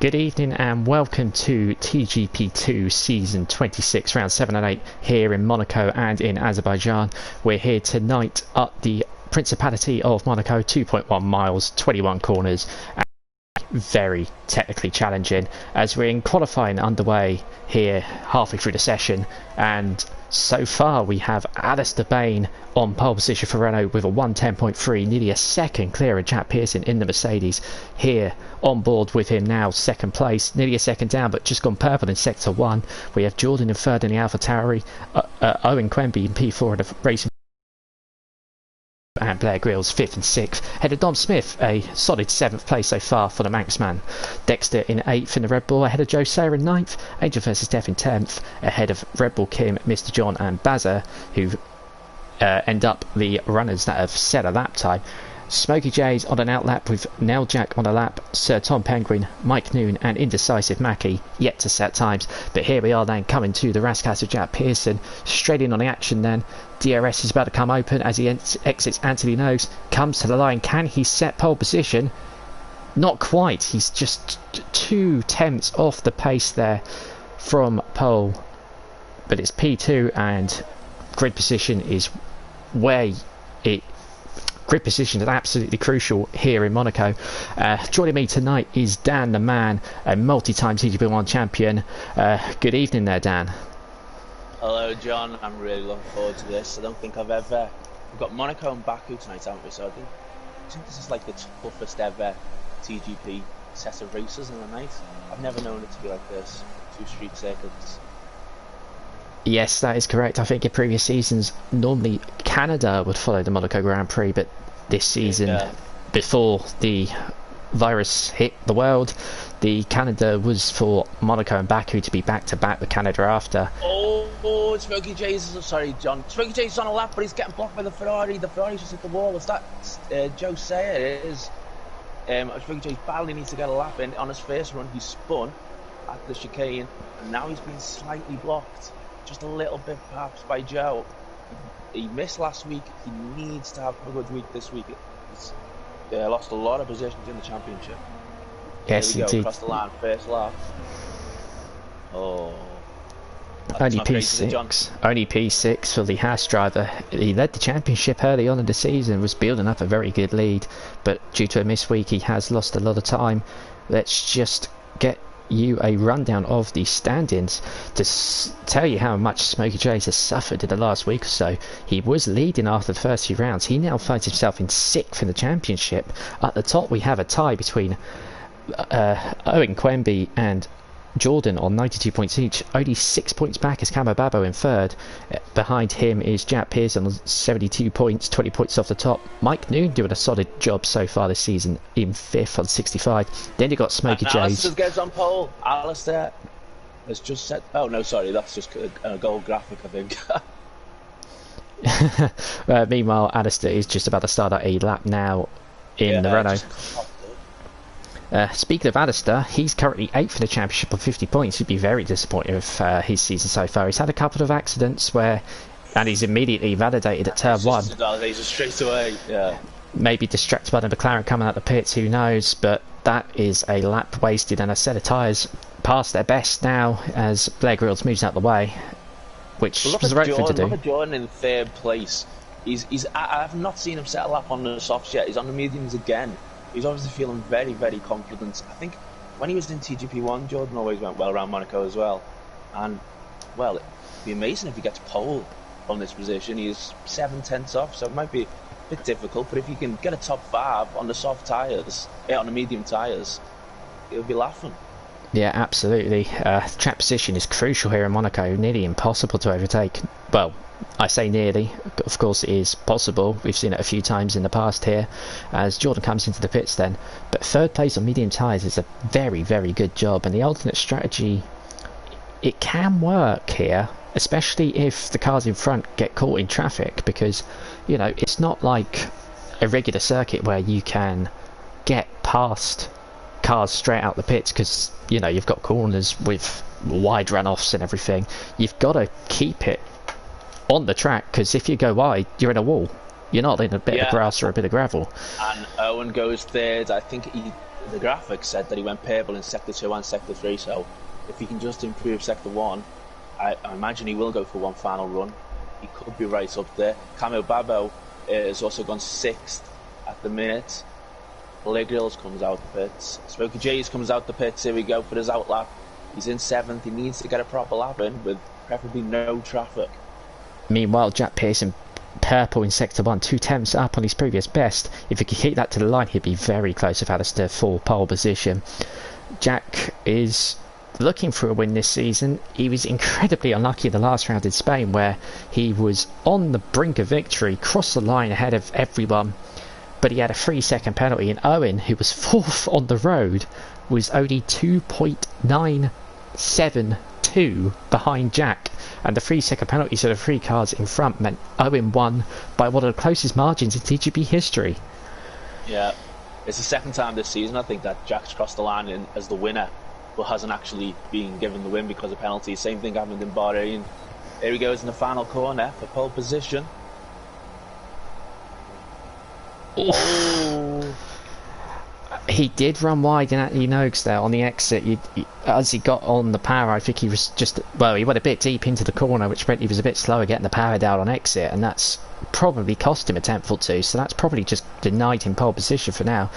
Good evening and welcome to TGP2 Season 26, Round 7 and 8 here in Monaco and in Azerbaijan. We're here tonight at the Principality of Monaco, 2.1 miles, 21 corners, and very technically challenging as we're in qualifying underway here halfway through the session, and so far we have Alistair Bain on pole position for Renault with a 1:10.3, nearly a second clear of Jack Pearson in the Mercedes. Here on board with him now, second place, nearly a second down but just gone purple in sector 1. We have Jordan in third in the AlphaTauri, Owen Quemby in P4 in the racing, and Blair Grylls 5th and 6th. Ahead of Dom Smith, a solid 7th place so far for the Manxman. Dexter in 8th in the Red Bull, ahead of Joe Sayer in 9th. Angel versus Steph in 10th, ahead of Red Bull Kim, Mr. John and Bazza, who end up the runners that have set a lap time. Smokey J's on an outlap with Nell Jack on a lap, Sir Tom Penguin, Mike Noon and Indecisive Mackie yet to set times. But here we are then coming to the Rascals of Jack Pearson, straight in on the action then. DRS is about to come open as he exits Anthony Nose, comes to the line. Can he set pole position? Not quite, he's just 2 tenths off the pace there from pole. But it's P2 and grid position is where it... Grid position is absolutely crucial here in Monaco. Joining me tonight is Dan the Man, a multi-time TGP1 champion. Good evening there, Dan. Hello, John. I'm really looking forward to this. I don't think we've got Monaco and Baku tonight, haven't we? So I think this is like the toughest ever TGP set of races in the night. I've never known it to be like this. 2 street circuits. Yes, that is correct. I think in previous seasons, normally Canada would follow the Monaco Grand Prix, but this season, before the virus hit the world, the Canada was for Monaco and Baku to be back-to-back with Canada after. Oh, Smokey J's, sorry, John. Smokey J's on a lap, but he's getting blocked by the Ferrari. The Ferrari's just hit the wall. Is that Joe Sayer? It is. Smokey J's badly needs to get a lap in. On his first run, he spun at the chicane, and now he's been slightly blocked. Just a little bit perhaps by Joe. He missed last week. He needs to have a good week this week. He's lost a lot of positions in the championship. Yes, there we go, indeed. across the line, first lap. Oh, only P6. Only P6 for the Haas driver. He led the championship early on in the season, was building up a very good lead, but due to a missed week, he has lost a lot of time. Let's just get you a rundown of the standings to tell you how much Smokey J's has suffered in the last week or so. He was leading after the first few rounds. He now finds himself in 6th in the championship. At the top we have a tie between Owen Quemby and Jordan on 92 points each. Only 6 points back is Camo Babbo in 3rd. Behind him is Jack Pearson on 72 points, 20 points off the top. Mike Noon doing a solid job so far this season in 5th on 65. Then you got Smokey J's. Alistair gets on pole. Alistair has just set... Oh, no, sorry, that's just a gold graphic, I think. Meanwhile, Alistair is just about to start at a lap now in the Renault. Speaking of Alistair, he's currently 8th in the championship on 50 points. He'd be very disappointed with his season so far. He's had a couple of accidents and he's immediately validated at turn 1. Validated straight away, yeah. Maybe distracted by the McLaren coming out the pits, who knows, but that is a lap wasted and a set of tyres past their best now as Blair Grylls moves out the way, which was the right thing to do. Look at Jordan in 3rd place. I've not seen him set a lap on the softs yet. He's on the mediums again. He's obviously feeling very, very confident. I think when he was in TGP1, Jordan always went well around Monaco as well. And, well, it'd be amazing if he gets pole on this position. He's 7 tenths off, so it might be a bit difficult. But if you can get a top 5 on the soft tyres, on the medium tyres, he'll be laughing. Yeah, absolutely. Track position is crucial here in Monaco. Nearly impossible to overtake. Well, I say nearly, of course it is possible. We've seen it a few times in the past here as Jordan comes into the pits then. But 3rd place on medium tyres is a very, very good job, and the alternate strategy, it can work here, especially if the cars in front get caught in traffic, because, you know, it's not like a regular circuit where you can get past cars straight out the pits, because, you know, you've got corners with wide runoffs and everything. You've got to keep it on the track, because if you go wide, you're in a wall. You're not in a bit of grass or a bit of gravel. And Owen goes 3rd. I think the graphics said that he went purple in Sector 2 and Sector 3, so if he can just improve Sector 1, I imagine he will go for one final run. He could be right up there. Camo Babo has also gone 6th at the minute. Blair Grills comes out the pits. Smokey Jays comes out the pits. Here we go for his outlap. He's in 7th. He needs to get a proper lap in with preferably no traffic. Meanwhile, Jack Pearson, purple in Sector 1, 2 tenths up on his previous best. If he could keep that to the line, he'd be very close with Alistair for pole position. Jack is looking for a win this season. He was incredibly unlucky in the last round in Spain, where he was on the brink of victory, crossed the line ahead of everyone, but he had a 3-second penalty, and Owen, who was 4th on the road, was only 2.972 behind Jack, and the 3-second penalty, so the 3 cars in front, meant Owen won by one of the closest margins in TGP history. Yeah, it's the second time this season I think that Jack's crossed the line in as the winner, but hasn't actually been given the win because of penalties. Same thing happened in Bahrain. Here he goes in the final corner for pole position. Oh. He did run wide in Atlee Noakes there on the exit. As he got on the power, I think he was just, well, he went a bit deep into the corner, which meant he was a bit slower getting the power down on exit, and that's probably cost him a tenth or two, so that's probably just denied him pole position for now.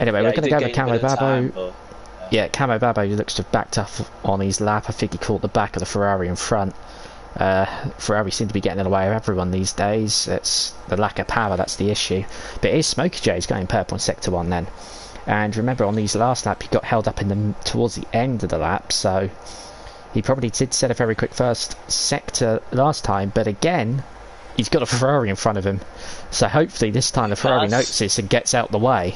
Anyway, we're going to go with Camo Babo. Yeah, Camo Babo looks to have backed up on his lap. I think he caught the back of the Ferrari in front. Ferrari seem to be getting in the way of everyone these days. It's the lack of power that's the issue. But it is Smokey J's going purple in Sector 1 then. And remember, on these last lap, he got held up towards the end of the lap, so he probably did set a very quick first sector last time, but again, he's got a Ferrari in front of him. So hopefully this time the Ferrari notices and gets out the way,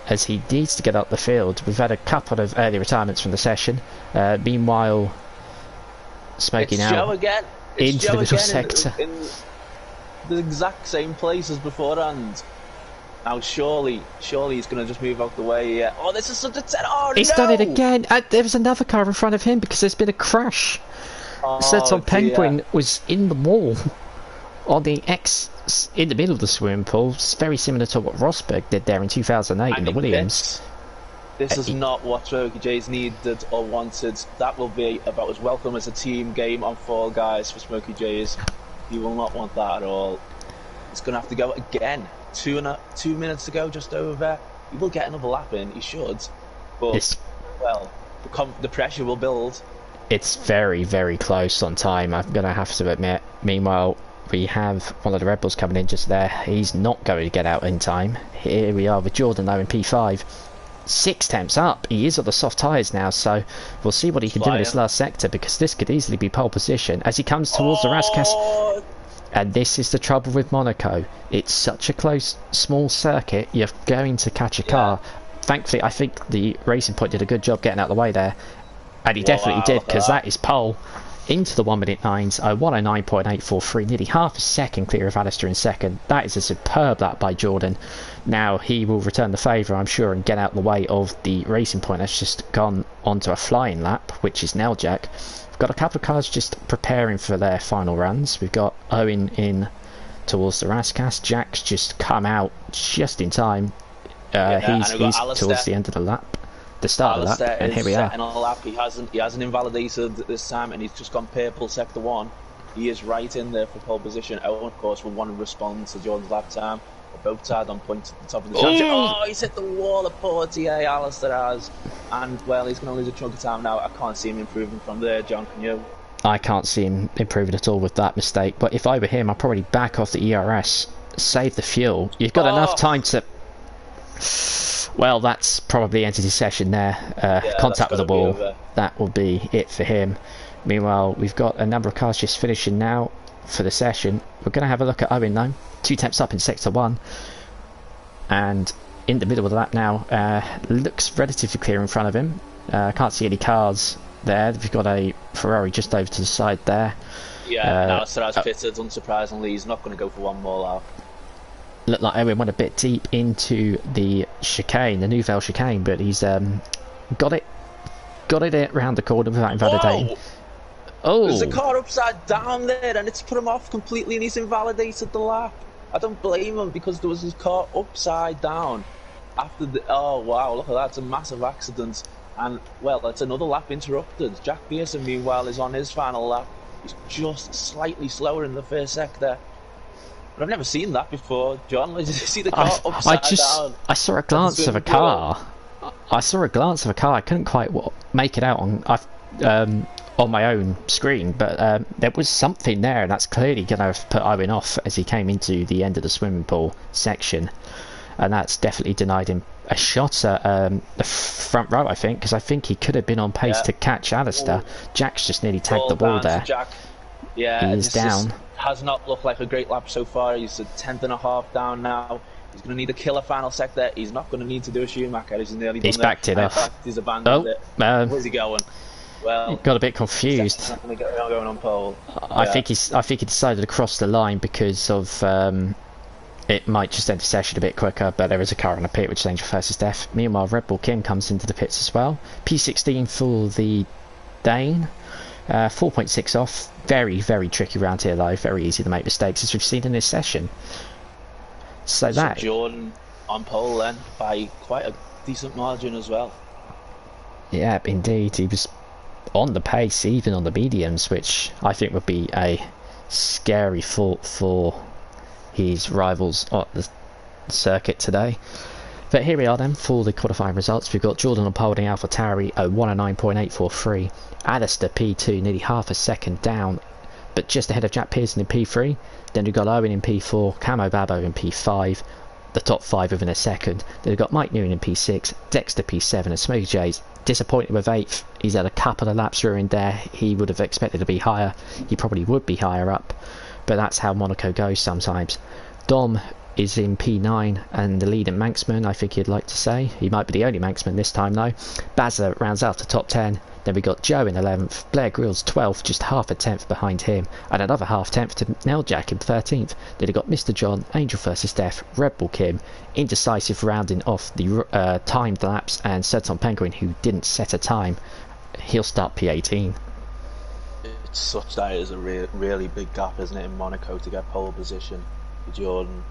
as he needs to get up the field. We've had a couple of early retirements from the session. Meanwhile, Smokey now into the middle sector. In the exact same place as beforehand. Now surely he's going to just move out the way. Oh, this is such a 10. Oh, he's done it again. There was another car in front of him because there's been a crash. Certon Penguin was in the wall on the in the middle of the swimming pool. It's very similar to what Rosberg did there in 2008 in the Williams. This is not what Smokey J's needed or wanted. That will be about as welcome as a team game on Fall Guys for Smokey J's. He will not want that at all. He's going to have to go again. 2 minutes to go, just over. He will get another lap in. He should, but well, the pressure will build. It's very, very close on time, I'm going to have to admit. Meanwhile, we have one of the Red Bulls coming in just there. He's not going to get out in time. Here we are with Jordan though in P5. 6 tenths up. He is on the soft tyres now, so we'll see what he can do in this last sector, because this could easily be pole position as he comes towards the Raskas. And this is the trouble with Monaco. It's such a close, small circuit. You're going to catch a car. Thankfully, I think the Racing Point did a good job getting out of the way there. And he definitely did, because that is pole into the 1 minute 9s. 109.843, nearly half a second clear of Alistair in second. That is a superb lap by Jordan. Now he will return the favour, I'm sure, and get out the way of the Racing Point that's just gone onto a flying lap, which is Neljak. We've got a couple of cars just preparing for their final runs. We've got Owen in towards the Raskas. Jack's just come out just in time. He's towards the end of the lap, the start of the lap, and here we are. A lap. He hasn't invalidated this time, and he's just gone purple sector 1. He is right in there for pole position. Owen, of course, will want to respond to Jordan's lap time. They're both tied on points at the top of the championship. Oh, he's hit the wall of poor TA, Alistair has. And, well, he's going to lose a chunk of time now. I can't see him improving from there, John, can you? I can't see him improving at all with that mistake. But if I were him, I'd probably back off the ERS, save the fuel. You've got enough time to... Well, that's probably ended his session there. Contact with the wall. That will be it for him. Meanwhile, we've got a number of cars just finishing now for the session. We're going to have a look at Owen though. 2 tenths up in sector 1. And in the middle of the lap now. Looks relatively clear in front of him. Can't see any cars there. We've got a Ferrari just over to the side there. Yeah, Alistair has pitted, unsurprisingly. He's not going to go for one more lap. Looked like Owen went a bit deep into the chicane, the Nouvelle chicane, but he's got it around the corner without invalidating. Oh! There's a car upside down there, and it's put him off completely, and he's invalidated the lap. I don't blame him, because there was his car upside down. after the oh wow, look at that! It's a massive accident, and well, it's another lap interrupted. Jack Pearson, meanwhile, is on his final lap. He's just slightly slower in the first sector. But I've never seen that before, John. Did you see the car upside down? I saw a glance of a car. I saw a glance of a car. I couldn't quite make it out on my own screen, but there was something there, and that's clearly going to have put Owen off as he came into the end of the swimming pool section, and that's definitely denied him a shot at the front row, I think, because I think he could have been on pace to catch Alistair. Jack's just nearly tagged the ball there. Jack. Yeah, he is down. Has not looked like a great lap so far. He's a 10th and a half down now. He's going to need a killer final sector. He's not going to need to do a Schumacher. He's nearly done. He's backed it off. He's abandoned it. Where's he going? Well, got a bit confused. He's not going to get going on pole. I think he decided to cross the line because of it might just end the session a bit quicker. But there is a car on the pit, which is danger first is death. Meanwhile, Red Bull Kim comes into the pits as well. P16 for the Dane. 4.6 off. Very, very tricky round here though. Very easy to make mistakes, as we've seen in this session. So that Jordan on pole then by quite a decent margin as well. Yeah, indeed. He was on the pace, even on the mediums, which I think would be a scary thought for his rivals at the circuit today. But here we are then for the qualifying results. We've got Jordan on pole, AlphaTauri 109.843. Alistair P2, nearly half a second down, but just ahead of Jack Pearson in P3. Then we've got Owen in P4, Camo Babbo in P5, the top 5 within a second. Then we've got Mike Newman in P6, Dexter P7, and Smokey J's disappointed with 8th. He's had a couple of laps ruined there. He would have expected to be higher. He probably would be higher up, but that's how Monaco goes sometimes. Dom is in P9 and the lead in Manxman, I think you'd like to say. He might be the only Manxman this time though. Bazza rounds out the top 10. Then we got Joe in 11th, Blair Grills 12th, just half a tenth behind him, and another half tenth to Neljak in 13th. Then we got Mr. John, Angel versus Death, Red Bull Kim, indecisive rounding off the timed laps, and Serton Penguin, who didn't set a time. He'll start P18. It's such that it is a really big gap, isn't it, in Monaco to get pole position for Jordan.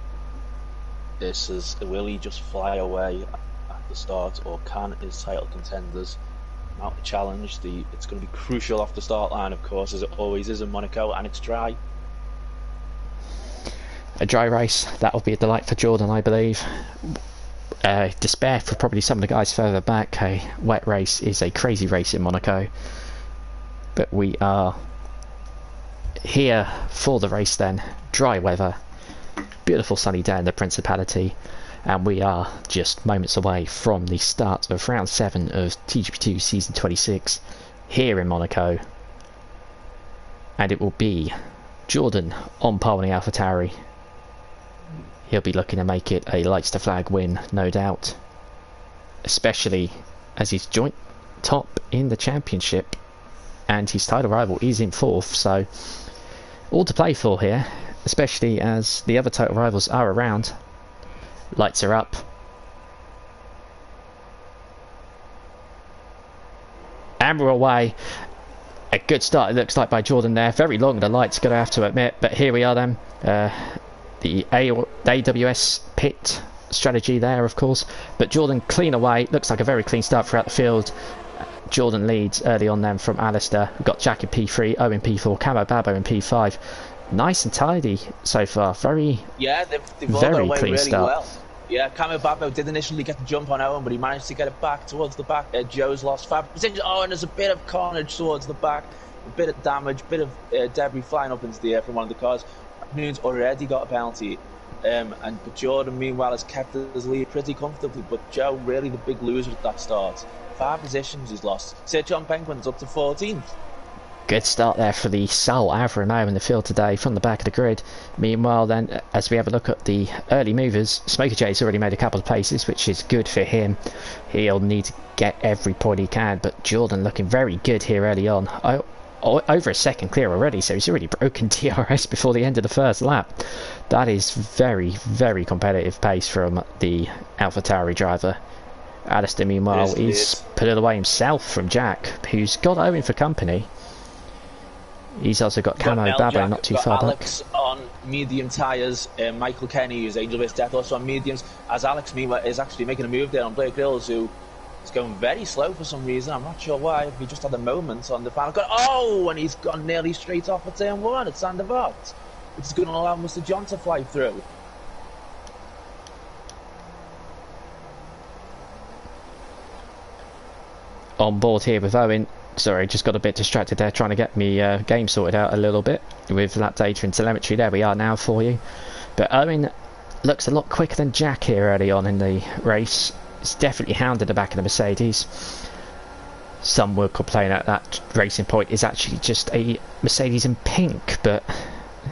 Will he just fly away at the start, or can his title contenders mount the challenge? It's going to be crucial off the start line, of course, as it always is in Monaco, and it's dry. A dry race, that'll be a delight for Jordan, I believe. Despair for probably some of the guys further back. A wet race is a crazy race in Monaco, but we are here for the race then. Dry weather, beautiful sunny day in the Principality, and we are just moments away from the start of round 7 of TGP2 season 26 here in Monaco, and it will be Jordan on pole in the AlphaTauri. He'll be looking to make it a lights to flag win, no doubt, especially as he's joint top in the championship and his title rival is in 4th, so all to play for here, especially as the other title rivals are around. Lights are up. And we're away. A good start, it looks like, by Jordan there. Very long, the lights, going to have to admit. But here we are then. The AWS pit strategy there, of course. But Jordan clean away. Looks like a very clean start throughout the field. Jordan leads early on then from Alistair. We've got Jack in P3, Owen P4, Camo Babbo in P5. Nice and tidy so far. They've all got away clean really start. Well. Yeah, Camo Babbo did initially get the jump on Owen, but he managed to get it back towards the back. Joe's lost 5 positions. Oh, and there's a bit of carnage towards the back, a bit of damage, a bit of debris flying up into the air from one of the cars. Noon's already got a penalty, but Jordan meanwhile has kept his lead pretty comfortably. But Joe really the big loser at that start. 5 positions he's lost. Serton Penguin's up to 14th. Good start there for the Sal Alfa Romeo in the field today from the back of the grid. Meanwhile then, as we have a look at the early movers, Smokey J's already made a couple of places, which is good for him. He'll need to get every point he can, but Jordan looking very good here early on. Over a second clear already, so he's already broken DRS before the end of the first lap. That is very, very competitive pace from the AlphaTauri driver. Alistair meanwhile is put it away himself from Jack, who's got Owen for company. He's also got Camo Babbo not too far Alex back. On medium tyres. Michael Kenny, who's Angel Base Death, also on mediums. As Alex Mewa is actually making a move there on Blake Grills, who is going very slow for some reason. I'm not sure why. He just had a moment on the final cut. Oh, and he's gone nearly straight off at turn 1 at Sandevot, which is going to allow Mr. John to fly through. On board here with Owen. Sorry, just got a bit distracted there trying to get me game sorted out a little bit with that data and telemetry. There we are now for you. But Owen looks a lot quicker than Jack here early on in the race. He's definitely hounded the back of the Mercedes. Some would complain that Racing Point is actually just a Mercedes in pink, but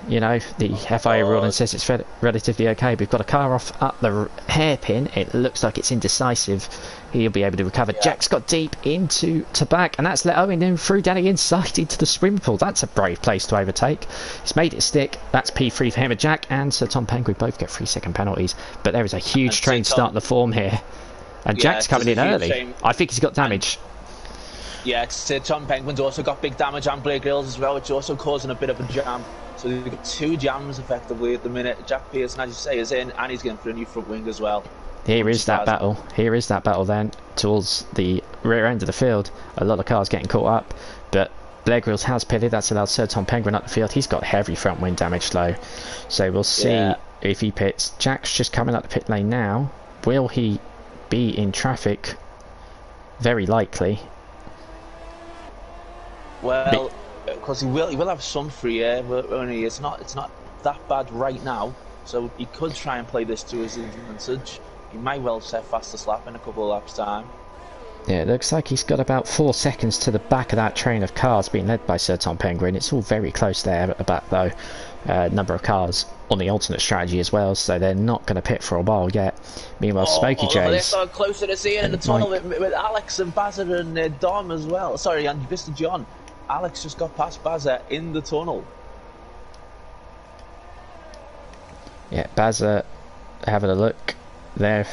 you know, the FIA ruling says it's relatively okay. We've got a car off up the hairpin. It looks like it's indecisive. He'll be able to recover. Yeah. Jack's got deep into to back, and that's let Owen in through down the inside into the swimming pool. That's a brave place to overtake. He's made it stick. That's P3 for him and Jack, and Sir Tom Penguin both get 3-second penalties. But there is a huge train starting to form here, and Jack's coming in early. I think he's got damage. Yeah, Tom Penguin's also got big damage on Blake Grills as well, which is also causing a bit of a jam. So we've got 2 jams effectively at the minute. Jack Pearson, as you say, is in, and he's getting for a new front wing as well. Here is that battle. Here is that battle then towards the rear end of the field. A lot of cars getting caught up, but Blair Grills has pitted. That's allowed Sir Tom Penguin up the field. He's got heavy front wing damage though, so we'll see if he pits. Jack's just coming up the pit lane now. Will he be in traffic? Very likely. Well, because he will have some free air, but only it's not that bad right now. So he could try and play this to his advantage. He might well set fastest lap in a couple of laps' time. Yeah, it looks like he's got about 4 seconds to the back of that train of cars being led by Sir Tom Penguin. It's all very close there at the back though. Number of cars on the alternate strategy as well, so they're not going to pit for a while yet. Meanwhile, Smokey J's... They're closer to seeing in the tunnel with Alex and Bazza and Dom as well. Sorry, and Mr. John. Alex just got past Bazza in the tunnel. Yeah, Bazza having a look there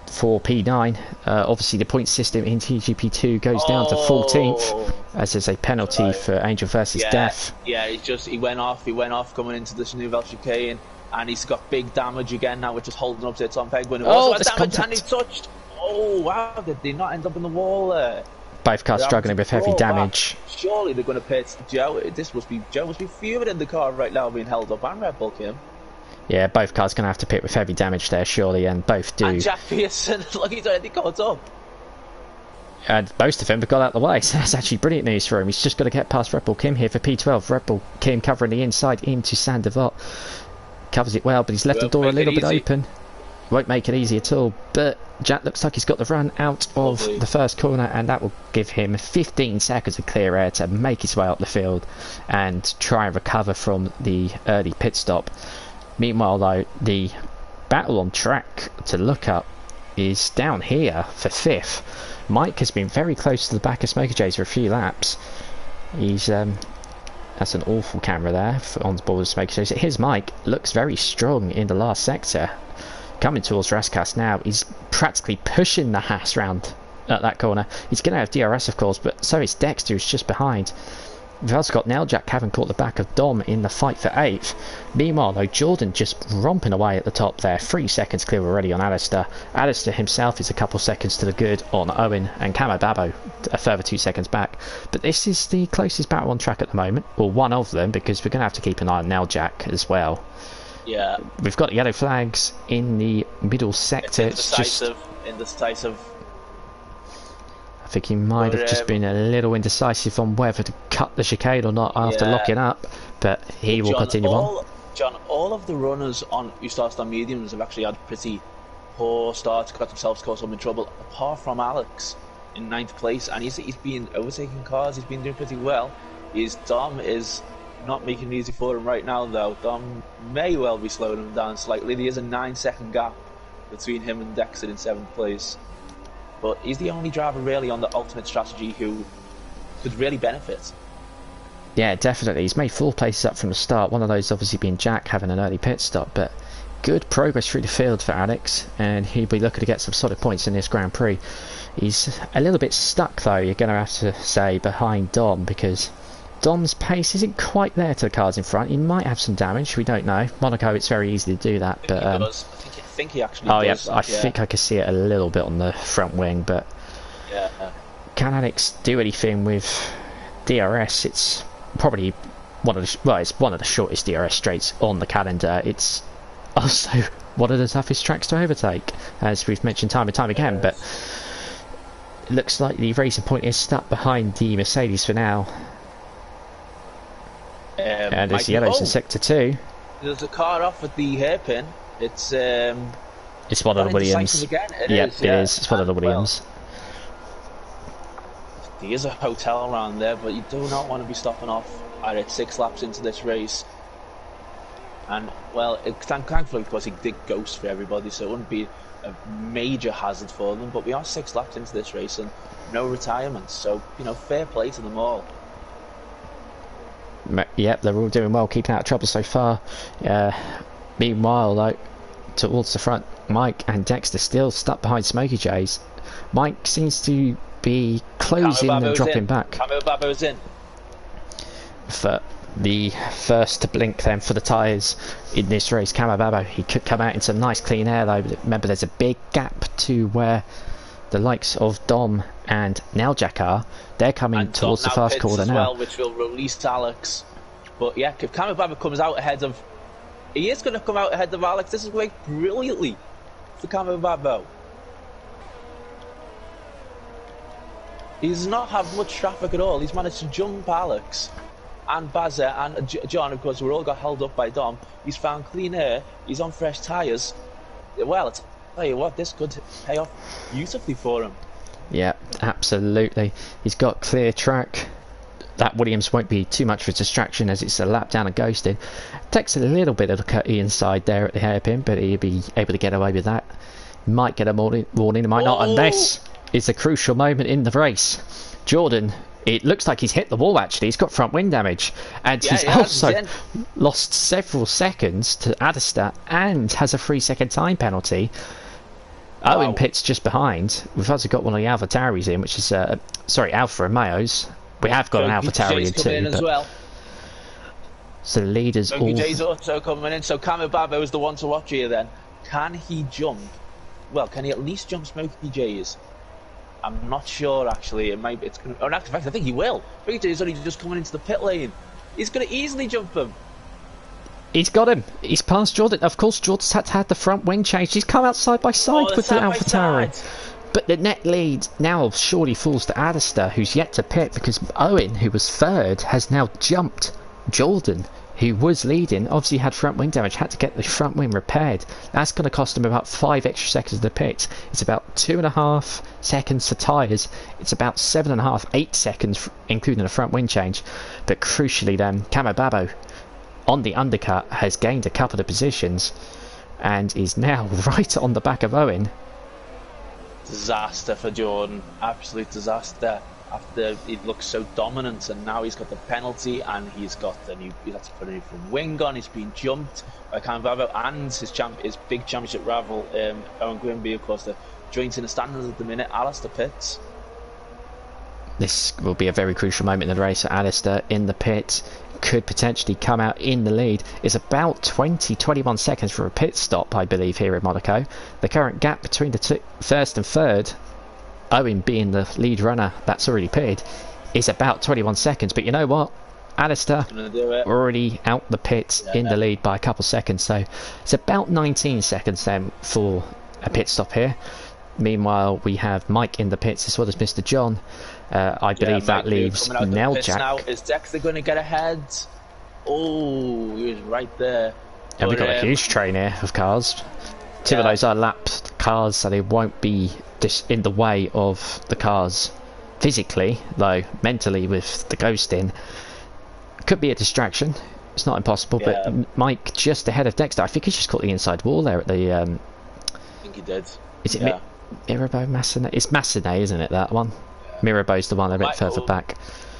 for P9. Obviously the point system in TGP2 goes down to 14th as there's a penalty for Angel versus Death. Yeah, he went off coming into this Nouvelle chicane, and he's got big damage again now, which is holding up to Tom Penguin. Damage, and he touched. Oh wow, did they not end up in the wall there? Both cars struggling with heavy damage. Surely they're going to pit Joe. Joe must be fuming in the car right now, being held up, and Red Bull Kim. Yeah, both cars going to have to pit with heavy damage there, surely, and both do. And Jack Pearson, look, he's already caught up. And most of them have got out of the way, so that's actually brilliant news for him. He's just got to get past Red Bull Kim here for P12. Red Bull Kim covering the inside into Sandevot. Covers it well, but he's left the door a little bit open. Won't make it easy at all, but Jack looks like he's got the run out of the first corner, and that will give him 15 seconds of clear air to make his way up the field and try and recover from the early pit stop. Meanwhile though, the battle on track to look up is down here for 5th. Mike has been very close to the back of Smoker J's for a few laps. He's that's an awful camera there on board with Smoker J's. Here's Mike, looks very strong in the last sector. Coming towards Raskas now, he's practically pushing the Haas round at that corner. He's going to have DRS of course, but so is Dexter, who's just behind. We've also got Nailjack having caught the back of Dom in the fight for 8th. Meanwhile though, Jordan just romping away at the top there, 3 seconds clear already on Alistair. Alistair himself is a couple seconds to the good on Owen, and Camo Babbo a further 2 seconds back. But this is the closest battle on track at the moment, well one of them, because we're going to have to keep an eye on Nailjack as well. Yeah. We've got yellow flags in the middle sector. It's indecisive. I think he might have just been a little indecisive on whether to cut the chicane or not after locking up, but he will continue on. John, all of the runners who started on mediums have actually had pretty poor starts, got themselves caught up in trouble, apart from Alex in 9th place, and he's been overtaking cars, he's been doing pretty well. Dom is not making it easy for him right now though. Dom may well be slowing him down slightly. There is a 9-second gap between him and Dexter in 7th place. But he's the only driver really on the ultimate strategy who could really benefit. Yeah, definitely. He's made 4 places up from the start. One of those obviously being Jack having an early pit stop, but good progress through the field for Alex, and he'll be looking to get some solid points in this Grand Prix. He's a little bit stuck though, you're going to have to say, behind Dom, because Dom's pace isn't quite there to the cars in front. He might have some damage. We don't know. Monaco, it's very easy to do that. I think But he does. I think he actually oh does. yeah, I think I could see it a little bit on the front wing. But yeah. can Alex do anything with DRS? It's probably it's one of the shortest DRS straights on the calendar. It's also one of the toughest tracks to overtake, as we've mentioned time and time again. But it looks like the Racing Point is stuck behind the Mercedes for now. And there's the yellows in sector 2. There's a car off at the hairpin. It's one of the Williams. It is. It's one of the Williams. There is a hotel around there, but you do not want to be stopping off at 6 laps into this race. And well, thankfully, because he did ghost for everybody, so it wouldn't be a major hazard for them. But we are 6 laps into this race and no retirements, so fair play to them all. Yep, they're all doing well, keeping out of trouble so far. Meanwhile, though, towards the front, Mike and Dexter still stuck behind Smokey J's. Mike seems to be closing and dropping back. Cameo Babo's in. For the first to blink then for the tyres in this race, Camo Babo, he could come out in some nice clean air though. But remember, there's a big gap to where the likes of Dom and Neljak are. They're coming towards the fast corner now. Well, which will release Alex. But yeah, if Camo Babo comes out ahead of... He is going to come out ahead of Alex. This is going brilliantly for Camo Babo. He's not had much traffic at all. He's managed to jump Alex and Bazza and John, of course. We're all got held up by Dom. He's found clean air. He's on fresh tyres. Well, I'll tell you what, this could pay off beautifully for him. Yeah, absolutely. He's got clear track. That Williams won't be too much of a distraction as it's a lap down and ghosting. Takes a little bit of the cut inside there at the hairpin, but he'll be able to get away with that. Might get a warning, might not, and this is a crucial moment in the race. Jordan, it looks like he's hit the wall actually. He's got front wing damage, and he's also lost several seconds to Adista and has a 3-second time penalty. Owen pits just behind. We've also got one of the AlphaTauris in, which is Alfa Romeos. We have got an AlphaTauri in too. As well. So the leaders all... J's also coming in. So Camo Babo is the one to watch here then. Can he jump? Well, can he at least jump Smokey J's? I'm not sure actually. It might. It's going to. In fact, I think he will. Smokey J's only just coming into the pit lane. He's going to easily jump him. He's got him. He's passed Jordan. Of course, Jordan's had to have the front wing changed. He's come out side by side with the AlphaTauri. But the net lead now surely falls to Adista, who's yet to pit, because Owen, who was third, has now jumped Jordan, who was leading. Obviously had front wing damage, had to get the front wing repaired. That's going to cost him about 5 extra seconds of the pit. It's about 2.5 seconds for tyres. It's about 7.5, 8 seconds, including a front wing change. But crucially then, Camo Babo on the undercut has gained a couple of positions and is now right on the back of Owen. Disaster for Jordan, absolute disaster. After he looked so dominant, and now he's got the penalty, and he's got the new. He had to put a new wing on. He's been jumped by Camo Babo and his big championship rival Owen Grimby. Of course, they're joint in the standings at the minute. Alistair pits. This will be a very crucial moment in the race. Alistair in the pit could potentially come out in the lead. It's about 21 seconds for a pit stop, I believe, here in Monaco. The current gap between the first and third, Owen being the lead runner that's already pitted, is about 21 seconds. But you know what? Alistair already out the pit in the lead by a couple seconds. So it's about 19 seconds then for a pit stop here. Meanwhile, we have Mike in the pits as well as Mr. John. I believe that leaves Neljak. Now is Dexter going to get ahead? Oh, he was right there. And we've got a huge train here of cars. Two of those are lapped cars, so they won't be in the way of the cars physically, though mentally with the ghosting. Could be a distraction. It's not impossible, but Mike just ahead of Dexter. I think he's just caught the inside wall there at the... I think he did. Is it Mirabeau, Massenet? It's Massenet, isn't it, that one? Mirabeau's the one a bit further back.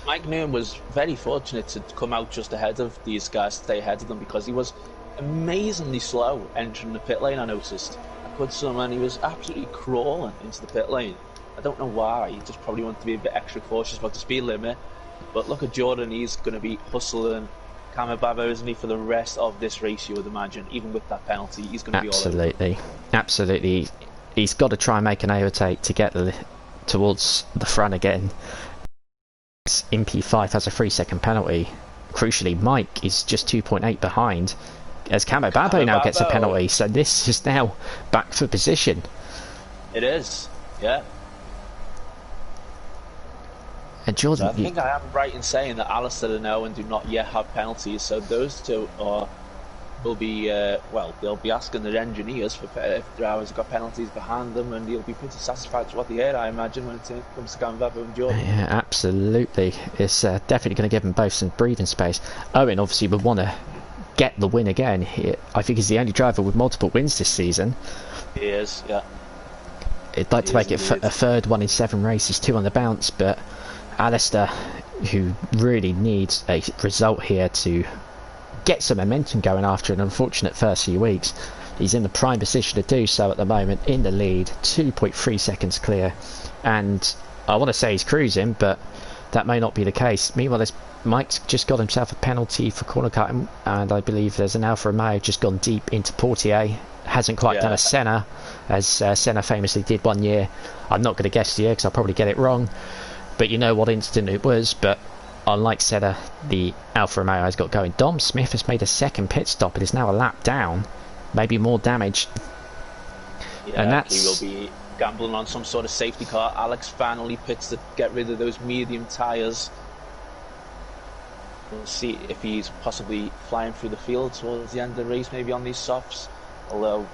Mike Newman was very fortunate to come out just ahead of these guys, stay ahead of them, because he was amazingly slow entering the pit lane, I noticed. And he was absolutely crawling into the pit lane. I don't know why. He just probably wanted to be a bit extra cautious about the speed limit. But look at Jordan, he's going to be hustling Kamababo, isn't he, for the rest of this race, you would imagine. Even with that penalty, he's going to be all over. Absolutely. Absolutely. He's got to try and make an overtake to get towards the front again. In P5 has a 3-second penalty. Crucially, Mike is just 2.8 behind as Kamababo now gets a penalty, so this is now back for position. It is, yeah. And Jordan, so I think I am right in saying that Alistair and Owen do not yet have penalties, so those two will be they'll be asking their engineers for if drivers have got penalties behind them, and he'll be pretty satisfied with what they hear, I imagine, when it comes to Kamababo and Jordan. Yeah, absolutely. It's definitely going to give them both some breathing space. Owen obviously would want to get the win again. I think he's the only driver with multiple wins this season. He is, yeah. He'd like to make it a third one in 7 races, 2 on the bounce, but Alistair, who really needs a result here to get some momentum going after an unfortunate first few weeks, he's in the prime position to do so at the moment, in the lead, 2.3 seconds clear, and I want to say he's cruising, but that may not be the case. Meanwhile, Mike's just got himself a penalty for corner cutting, and I believe there's an Alfa Romeo just gone deep into Portier. Hasn't quite done a Senna, as Senna famously did one year. I'm not going to guess the year because I'll probably get it wrong, but you know what incident it was. But unlike Senna, the Alfa Romeo has got going. Dom Smith has made a second pit stop and is now a lap down, maybe more damage. Yeah, and that's... he will be gambling on some sort of safety car. Alex finally pits to get rid of those medium tyres. We'll see if he's possibly flying through the field towards the end of the race, maybe on these softs. Although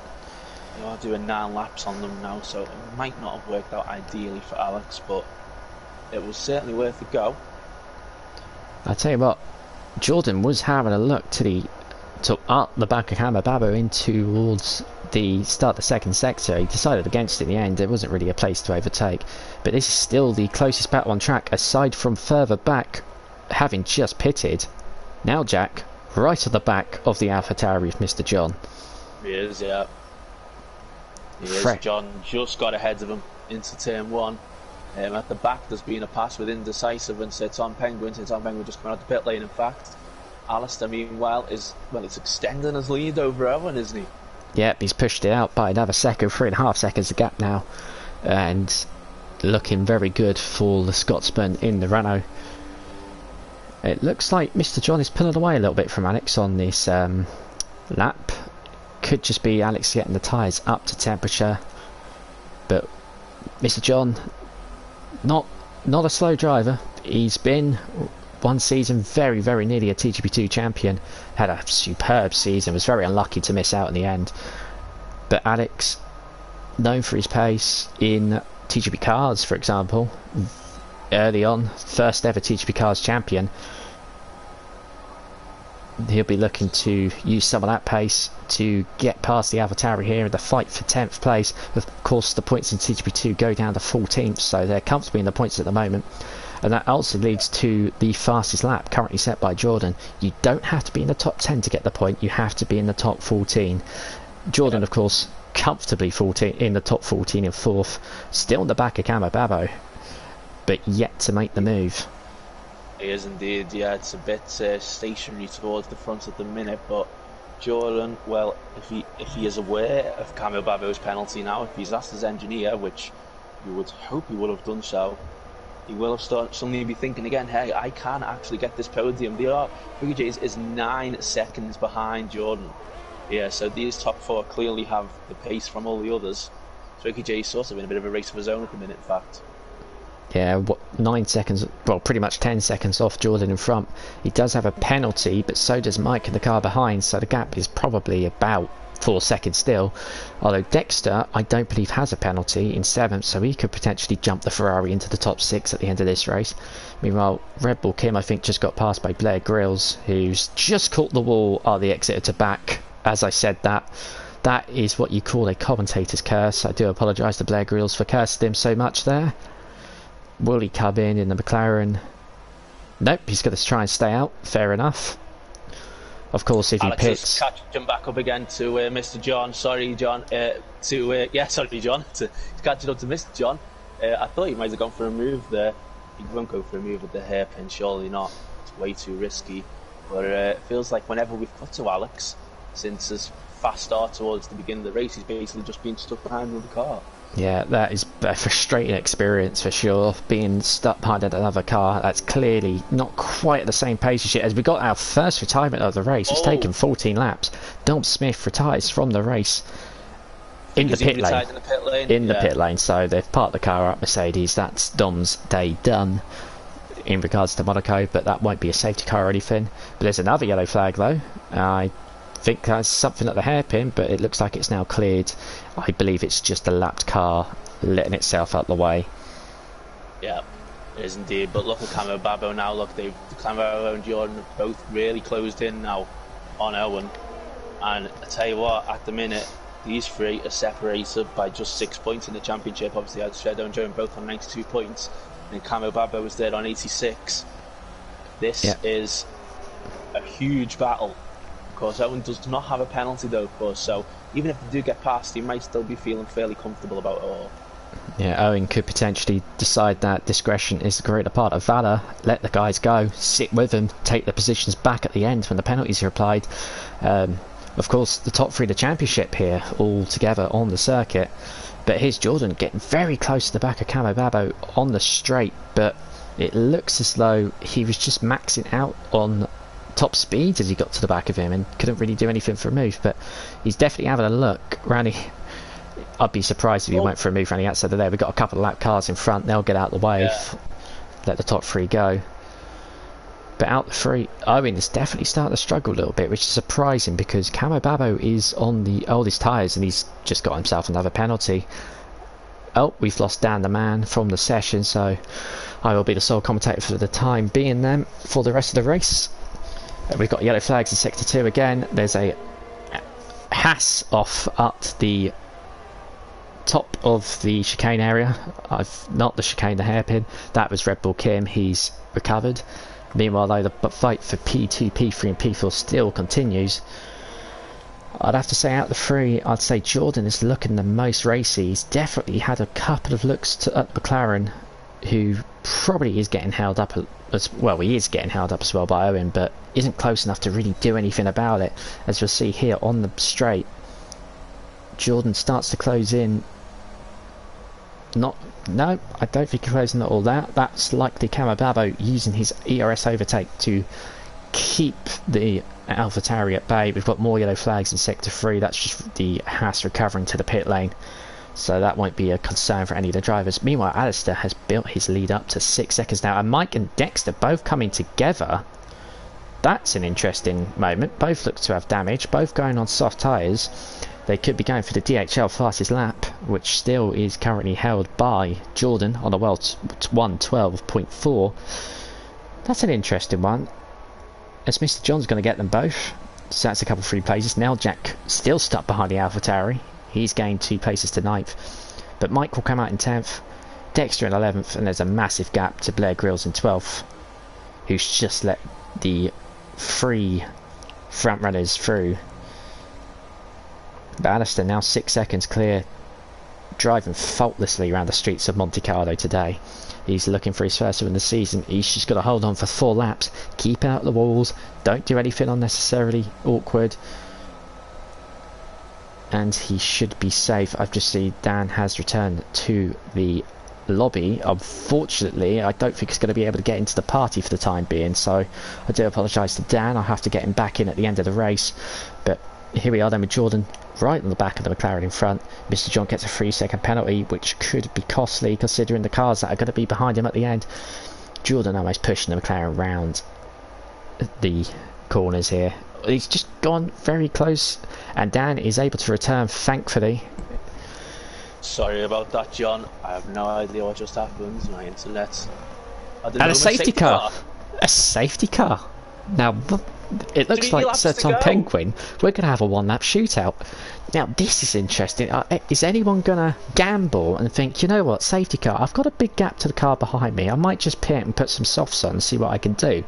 you are doing 9 laps on them now, so it might not have worked out ideally for Alex, but it was certainly worth a go. I tell you what, Jordan was having a look to up the back of Kamababo in towards the start of the second sector. He decided against it in the end. There wasn't really a place to overtake, but this is still the closest battle on track, aside from further back, having just pitted. Now Jack, right at the back of the AlphaTauri with Mr. John. He is, yeah. He is. John just got ahead of him into turn 1. At the back, there's been a pass with Indecisive and Tom Penguin. Tom Penguin just coming out the pit lane, in fact. Alistair, meanwhile, it's extending his lead over Owen, isn't he? Yep, he's pushed it out by another second, 3.5 seconds the gap now. And looking very good for the Scotsman in the Renault. It looks like Mr. John is pulling away a little bit from Alex on this lap. Could just be Alex getting the tyres up to temperature, but Mr. John, not a slow driver. He's been one season very, very nearly a TGP2 champion, had a superb season, was very unlucky to miss out in the end. But Alex, known for his pace in TGP cars, for example, early on, first ever TGP cars champion. He'll be looking to use some of that pace to get past the AlphaTauri here in the fight for 10th place. Of course, the points in TGP2 go down to 14th, so they're comfortably in the points at the moment. And that also leads to the fastest lap currently set by Jordan. You don't have to be in the top 10 to get the point, you have to be in the top 14. Jordan, of course, comfortably 14 in the top 14 in 4th, still in the back of Kamababo, but yet to make the move. He is indeed, yeah. It's a bit stationary towards the front at the minute, but Jordan, well, if he is aware of Kamababo's penalty now, if he's asked his engineer, which you would hope he would have done so, he will have suddenly be thinking again, hey, I can actually get this podium. Boogie J's is 9 seconds behind Jordan. Yeah, so these top 4 clearly have the pace from all the others. So Boogie J's sort of in a bit of a race of his own at the minute, in fact. Yeah, 9 seconds, well, pretty much 10 seconds off Jordan in front. He does have a penalty, but so does Mike in the car behind, so the gap is probably about 4 seconds still. Although Dexter, I don't believe, has a penalty in 7th, so he could potentially jump the Ferrari into the top 6 at the end of this race. Meanwhile, Red Bull Kim, I think, just got passed by Blair Grills, who's just caught the wall at the exit to back. As I said that is what you call a commentator's curse. I do apologise to Blair Grills for cursing him so much there. Will he come in the McLaren? Nope, he's going to try and stay out. Fair enough. Of course, if Alex he pits... is catching back up again to Mr. John. Sorry, John. Sorry, John. To catching up to Mr. John. I thought he might have gone for a move there. he won't go for a move with the hairpin, surely not. It's way too risky. But it feels like whenever we've cut to Alex, since his fast start towards the beginning of the race, he's basically just been stuck behind with the car. Yeah, that is a frustrating experience for sure. Being stuck behind another car that's clearly not quite at the same pace as yet. As we got our first retirement of the race, it's taken 14 laps. Dom Smith retires from the race in the pit lane. In the pit lane, so they've parked the car up Mercedes. That's Dom's day done in regards to Monaco, but that won't be a safety car or anything. But there's another yellow flag though. I think that's something at the hairpin, but it looks like it's now cleared. I believe it's just a lapped car letting itself out the way. Yeah, it is indeed. But look at Camo Babbo now. Look, Camo and Jordan have both really closed in now on Owen. And I tell you what, at the minute, these three are separated by just 6 points in the championship. Obviously, I had Shadow and Joan both on 92 points, and Camo Babbo was there on 86. This is a huge battle. Of course, Owen does not have a penalty though, of course, so even if they do get past, he might still be feeling fairly comfortable about it all. Yeah, Owen could potentially decide that discretion is the greater part of valour, let the guys go, sit with them, take their positions back at the end when the penalties are applied. Of course, the top three of the championship here, all together on the circuit, but here's Jordan getting very close to the back of Camo Babbo on the straight, but it looks as though he was just maxing out on top speed as he got to the back of him and couldn't really do anything for a move. But he's definitely having a look round. I'd be surprised if he went for a move around the outside of there. We've got a couple of lap cars in front, they'll get out of the way, let the top three go. But out the three, Owen is definitely starting to struggle a little bit, which is surprising because Camo Babbo is on the oldest tyres and he's just got himself another penalty. Oh, we've lost Dan the man from the session, so I will be the sole commentator for the time being then for the rest of the race. We've got yellow flags in sector 2 again. There's a Haas off at the top of the chicane area. Not the chicane, the hairpin. That was Red Bull Kim. He's recovered. Meanwhile, though, the fight for P2, P3 and P4 still continues. I'd have to say out the three, I'd say Jordan is looking the most racy. He's definitely had a couple of looks at McLaren, who probably is getting held up as well. He is getting held up as well by Owen, but isn't close enough to really do anything about it. As you'll see here on the straight, Jordan starts to close in. No, I don't think he's closing all that. That's likely Camo Babbo using his ERS overtake to keep the AlphaTauri at bay. We've got more yellow flags in sector 3. That's just the Haas recovering to the pit lane, so that won't be a concern for any of the drivers. Meanwhile, Alistair has built his lead up to 6 seconds now, and Mike and Dexter both coming together. That's an interesting moment. Both look to have damage, both going on soft tyres. They could be going for the DHL fastest lap, which still is currently held by Jordan on a World 1:12.4. That's an interesting one, as Mr. John's going to get them both. So that's a couple of free places. Now Jack still stuck behind the AlphaTauri. He's gained 2 places to 9th. But Mike will come out in 10th, Dexter in 11th, and there's a massive gap to Blair Grills in 12th, who's just let the 3 front runners through. But Alistair now 6 seconds clear, driving faultlessly around the streets of Monte Carlo today. He's looking for his first win of the season. He's just got to hold on for 4 laps, keep out the walls, don't do anything unnecessarily awkward, and he should be safe. I've just seen Dan has returned to the lobby. Unfortunately, I don't think he's going to be able to get into the party for the time being, so I do apologise to Dan. I'll have to get him back in at the end of the race. But here we are then with Jordan right on the back of the McLaren in front. Mr. John gets a 3-second penalty, which could be costly considering the cars that are going to be behind him at the end. Jordan almost pushing the McLaren round the corners here. He's just gone very close, and Dan is able to return, thankfully. Sorry about that, John. I have no idea what just happened. My internet. And a safety car. A safety car. Now, it looks like Sir Tom Penguin. We're going to have a 1-lap shootout. Now, this is interesting. Is anyone going to gamble and think, you know what, safety car, I've got a big gap to the car behind me. I might just pit and put some softs on and see what I can do.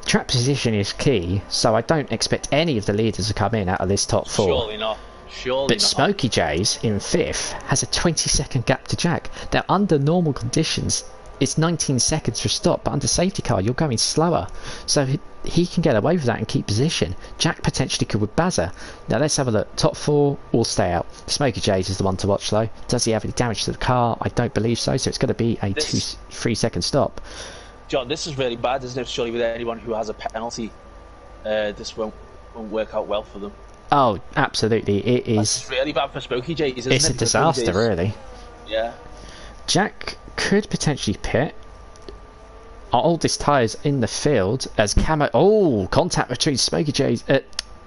Track position is key, so I don't expect any of the leaders to come in out of this top 4. Surely not. Surely but not. Smokey J's in 5th has a 20-second gap to Jack. Now, under normal conditions, it's 19 seconds for a stop, but under safety car you're going slower, so he can get away with that and keep position. Jack potentially could with Bazza. Now let's have a look. Top 4 all stay out. Smokey J's is the one to watch though. Does he have any damage to the car? I don't believe so, so it's going to be a 2-3 second stop. John, this is really bad, isn't it? Surely with anyone who has a penalty, this won't work out well for them. Oh, absolutely, it is. It's really bad for Smokey J's, isn't it? It's a disaster, really. Yeah. Jack could potentially pit. Our oldest tyres in the field as Camo. Oh, contact between Smokey J's.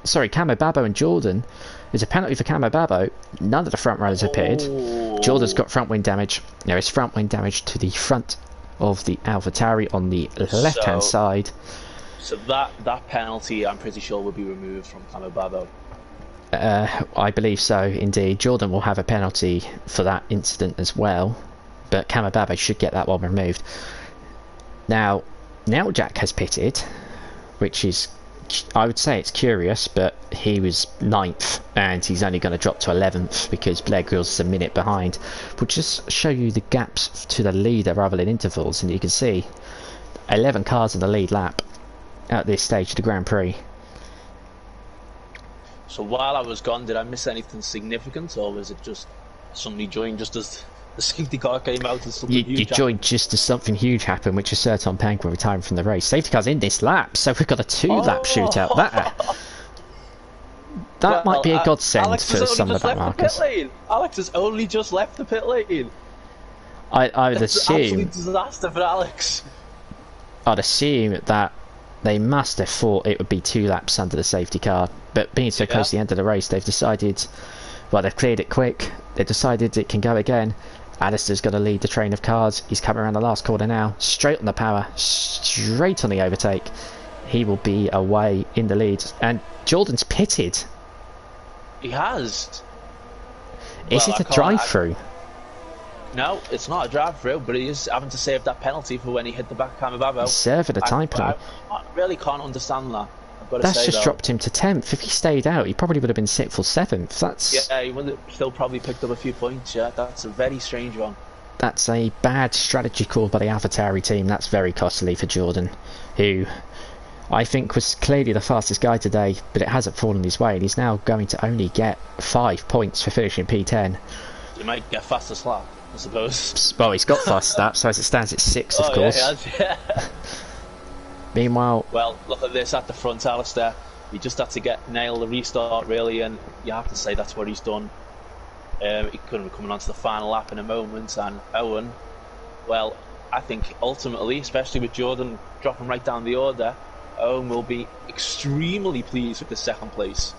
Camo Babbo and Jordan. There's a penalty for Camo Babbo. None of the front runners are pitted. Jordan's got front wing damage. There is front wing damage to the front of the AlphaTauri on the left-hand side. So that penalty, I'm pretty sure, will be removed from Camo Babbo. I believe so, indeed. Jordan will have a penalty for that incident as well, but Camo Babbo should get that one removed. Now Jack has pitted, which is, I would say it's curious, but he was 9th and he's only going to drop to 11th because Blair Grills is a minute behind. We'll just show you the gaps to the leader rather than intervals, and you can see 11 cars in the lead lap at this stage of the Grand Prix. So while I was gone, did I miss anything significant, or was it just somebody joined just as the safety car came out and something huge You joined just as something huge happened, which is Serton Penguin retiring from the race. Safety car's in this lap, so we've got a 2-lap shootout. That might be a godsend Alex for some of the backmarkers. Alex has only just left the pit lane. I would That's assume. an absolute disaster for Alex. I'd assume that they must have thought it would be 2 laps under the safety car, but being so close to the end of the race, they've decided, well, they've cleared it quick. They've decided it can go again. Alistair's got to lead the train of cars. He's coming around the last corner now, straight on the power, straight on the overtake. He will be away in the lead, and Jordan's pitted. He has. Is it a drive-through? No, it's not a drive-through, but he is having to save that penalty for when he hit the back of Camo Babbo. He's serving a time penalty. I really can't understand that. That's just dropped him to 10th. If he stayed out, he probably would have been 6th or 7th. That's... Yeah, he would have still probably picked up a few points, yeah. That's a very strange one. That's a bad strategy call by the AlphaTauri team. That's very costly for Jordan, who I think was clearly the fastest guy today, but it hasn't fallen his way, and he's now going to only get 5 points for finishing P10. He might get fastest lap, I suppose. Well, he's got fast lap, so as it stands, it's 6, of course. Yeah, he has, yeah. Meanwhile, well, look at this at the front, Alistair. He just had to nail the restart, really, and you have to say that's what he's done. He could have coming on to the final lap in a moment, and Owen, well, I think ultimately, especially with Jordan dropping right down the order, Owen will be extremely pleased with the 2nd place.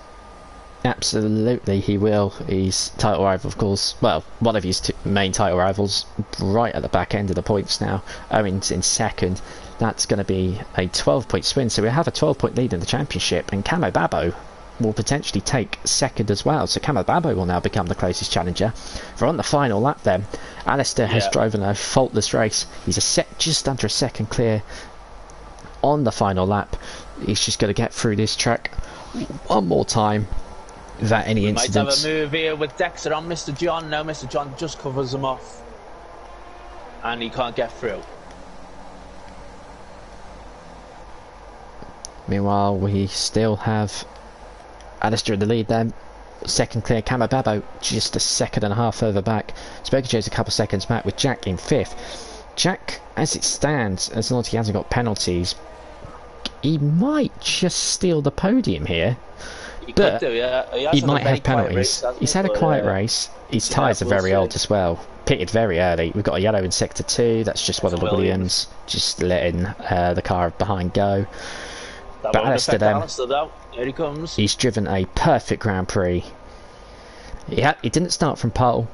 Absolutely, he will. His title rival, of course, well, one of his main title rivals, right at the back end of the points now. Owen's in 2nd. That's going to be a 12-point swing, so we have a 12-point lead in the championship, and Camo Babbo will potentially take 2nd as well, so Camo Babbo will now become the closest challenger. We're on the final lap then. Alistair has driven a faultless race. He's just under a 2nd clear on the final lap. He's just going to get through this track one more time without any incidents. Might have a move here with Dexter on Mr. John. No, Mr. John just covers him off, and he can't get through. Meanwhile, we still have Alistair in the lead then. 2nd clear, Camo Babbo just a 2.5 further back. Smokey Joe's a couple seconds back with Jack in 5th. Jack, as it stands, as long as he hasn't got penalties, he might just steal the podium here. He could do, yeah. He might have penalties. He's had a quiet race. His tyres are very old as well. Pitted very early. We've got a yellow in sector 2. That's just one of the Williams. Just letting the car behind go. That but Alistair then, here he comes. He's driven a perfect Grand Prix. He didn't start from pole,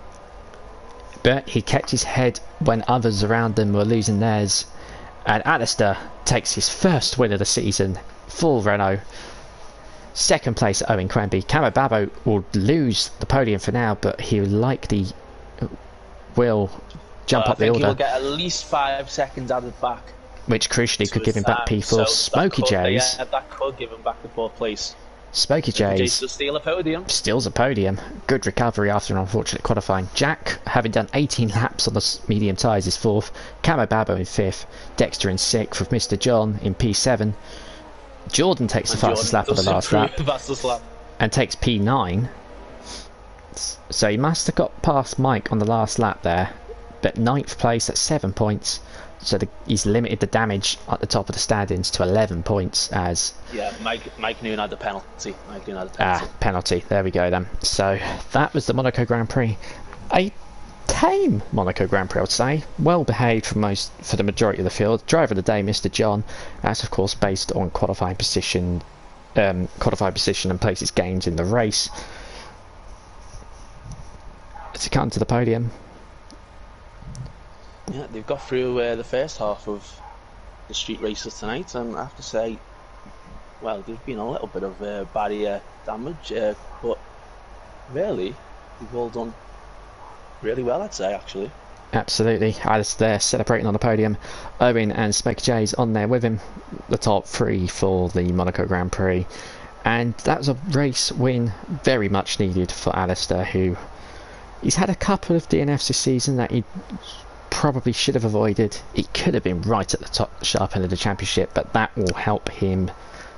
but he kept his head when others around him were losing theirs. And Alistair takes his first win of the season, full Renault. 2nd place at Owen Cranby. Camo Babbo will lose the podium for now, but he likely will jump up the order. He'll get at least 5 seconds added back. Which crucially could give him back P4. Smokey J's. Yeah, that could give him back the 4th place. Smokey Jays Jays to steal a podium. steals a podium. Good recovery after an unfortunate qualifying. Jack, having done 18 laps on the medium tyres, is 4th. Camo Babbo in 5th. Dexter in 6th with Mr. John in P7. Jordan takes the fastest lap of the last lap and takes P9. So he must have got past Mike on the last lap there. But 9th place at 7 points. So he's limited the damage at the top of the standings to 11 points as... Yeah, Mike Noon had the penalty. Penalty. There we go then. So that was the Monaco Grand Prix. A tame Monaco Grand Prix, I would say. Well behaved for the majority of the field. Driver of the day, Mr. John. That's of course based on qualifying position and places gained in the race. To come to the podium. Yeah, they've got through the first half of the street races tonight, and I have to say, well, there's been a little bit of barrier damage, but really, they've all done really well, I'd say, actually. Absolutely. They're celebrating on the podium. Owen and Smokey Jays on there with him, the top 3 for the Monaco Grand Prix. And that was a race win very much needed for Alistair, who he's had a couple of DNFs this season that he probably should have avoided. He could have been right at the top sharp end of the championship, but that will help him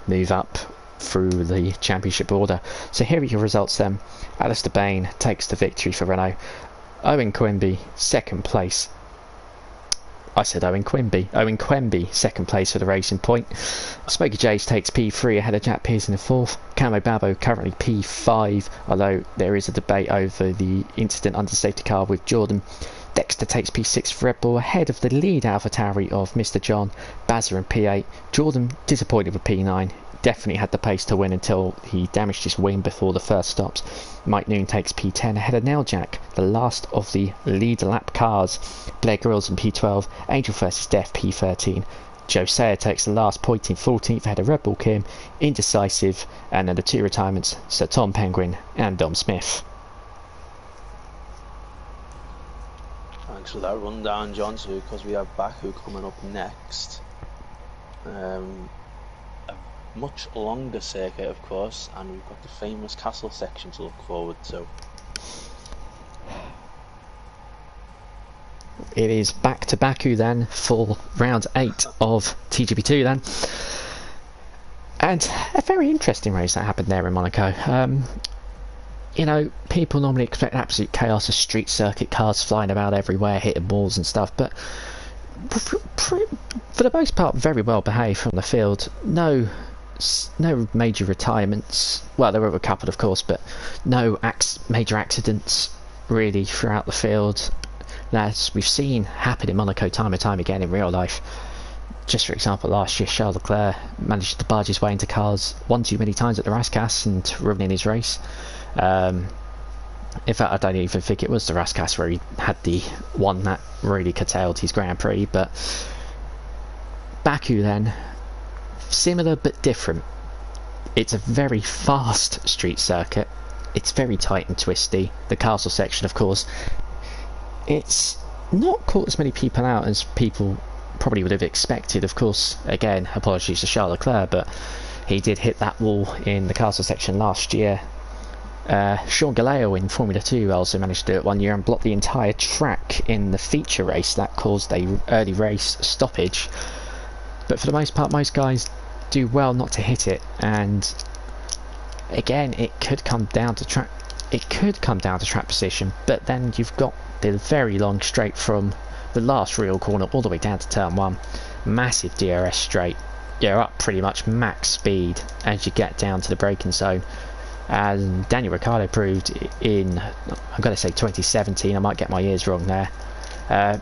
move up through the championship order. So here are your results then. Alistair Bain takes the victory for Renault. Owen Quimby, 2nd place. I said Owen Quimby. Owen Quimby, 2nd place for the Racing Point. Smokey Jays takes P3 ahead of Jack Pearson in 4th. Camo Babbo currently P5, although there is a debate over the incident under safety car with Jordan. Dexter takes P6 for Red Bull ahead of the lead AlphaTauri of Mr. John. Bazza in P8. Jordan disappointed with P9. Definitely had the pace to win until he damaged his wing before the first stops. Mike Noon takes P10 ahead of Nailjack, the last of the lead lap cars. Blair Grills in P12. Angel vs Death P13. Joe Sayer takes the last point in 14th ahead of Red Bull Kim. Indecisive, and then the 2 retirements, Sir Tom Penguin and Dom Smith. Thanks for that rundown, John, too, because we have Baku coming up next. A much longer circuit, of course, and we've got the famous castle section to look forward to. It is back to Baku then for round 8 of TGP2 then. And a very interesting race that happened there in Monaco. You know, people normally expect absolute chaos, a street circuit, cars flying about everywhere, hitting walls and stuff, but for the most part, very well behaved from the field. No major retirements. Well, there were a couple, of course, but no major accidents really throughout the field, as we've seen happen in Monaco time and time again in real life. Just for example, last year Charles Leclerc managed to barge his way into cars one too many times at the Rascasse and ruining his race. In fact, I don't even think it was the Rascasse where he had the one that really curtailed his Grand Prix. But Baku then, similar but different. It's a very fast street circuit. It's very tight and twisty. The castle section, of course, it's not caught as many people out as people probably would have expected. Of course, again, apologies to Charles Leclerc, but he did hit that wall in the castle section last year. Sean Galeo in Formula 2 also managed to do it one year and block the entire track in the feature race that caused a early race stoppage. But for the most part, most guys do well not to hit it, and again, it could come down to track. It could come down to track position, but then you've got the very long straight from the last real corner all the way down to turn 1. Massive DRS straight. You're up pretty much max speed as you get down to the braking zone. And Daniel Ricciardo proved in, I'm going to say 2017, I might get my years wrong there,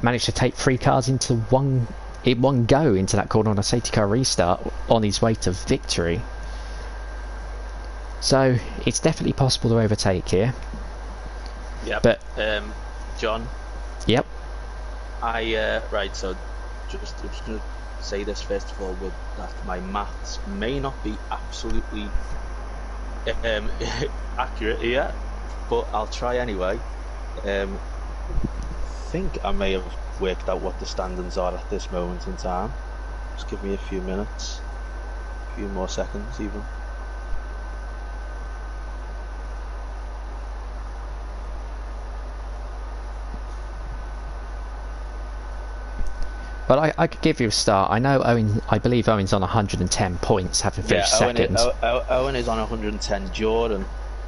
managed to take 3 cars into one go into that corner on a safety car restart on his way to victory. So it's definitely possible to overtake here. Yep. But John. Yep. Right. So I'm just going to say this first of all, that my maths may not be absolutely accurate here, but I'll try anyway. Think I may have worked out what the standings are at this moment in time. Just give me a few minutes, a few more seconds even. But I could give you a start. I know Owen. I believe Owen's on 110 points, having finished second. Owen is on 110. Jordan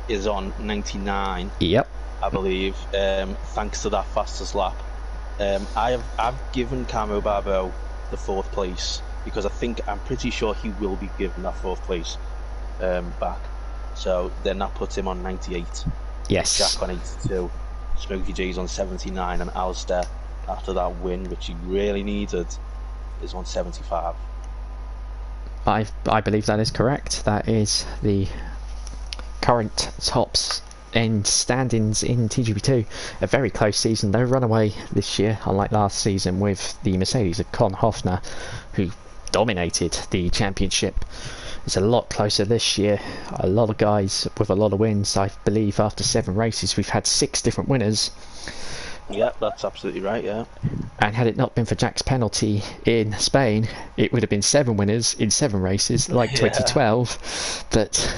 is on 99. Yep. I believe. Thanks to that fastest lap. I've given Camo Babo the 4th place because I'm pretty sure he will be given that 4th place back. So then that puts him on 98. Yes. Jack on 82. Smokey J's on 79, and Alistair, after that win, which he really needed, is on 75. I believe that is correct. That is the current tops end standings in TGP2. A very close season. They run away this year, unlike last season, with the Mercedes of Con Hoffner, who dominated the championship. It's a lot closer this year. A lot of guys with a lot of wins. I believe after 7 races we've had 6 different winners. Yeah, that's absolutely right, yeah. And had it not been for Jack's penalty in Spain, it would have been 7 winners in 7 races, like 2012. But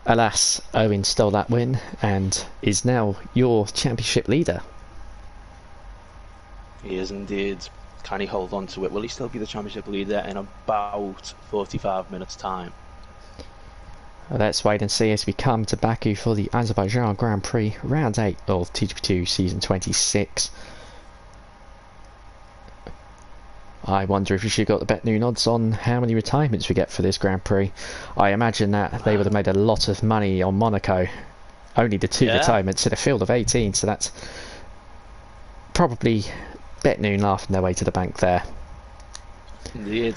alas, Owen stole that win and is now your championship leader. He is indeed. Can he hold on to it? Will he still be the championship leader in about 45 minutes' time? Let's wait and see as we come to Baku for the Azerbaijan Grand Prix, round 8 of TGP2 season 26. I wonder if you should have got the Bet Noon odds on how many retirements we get for this Grand Prix. I imagine that they would have made a lot of money on Monaco. Only the 2 retirements in a field of 18, so that's probably Bet Noon laughing their way to the bank there. Indeed.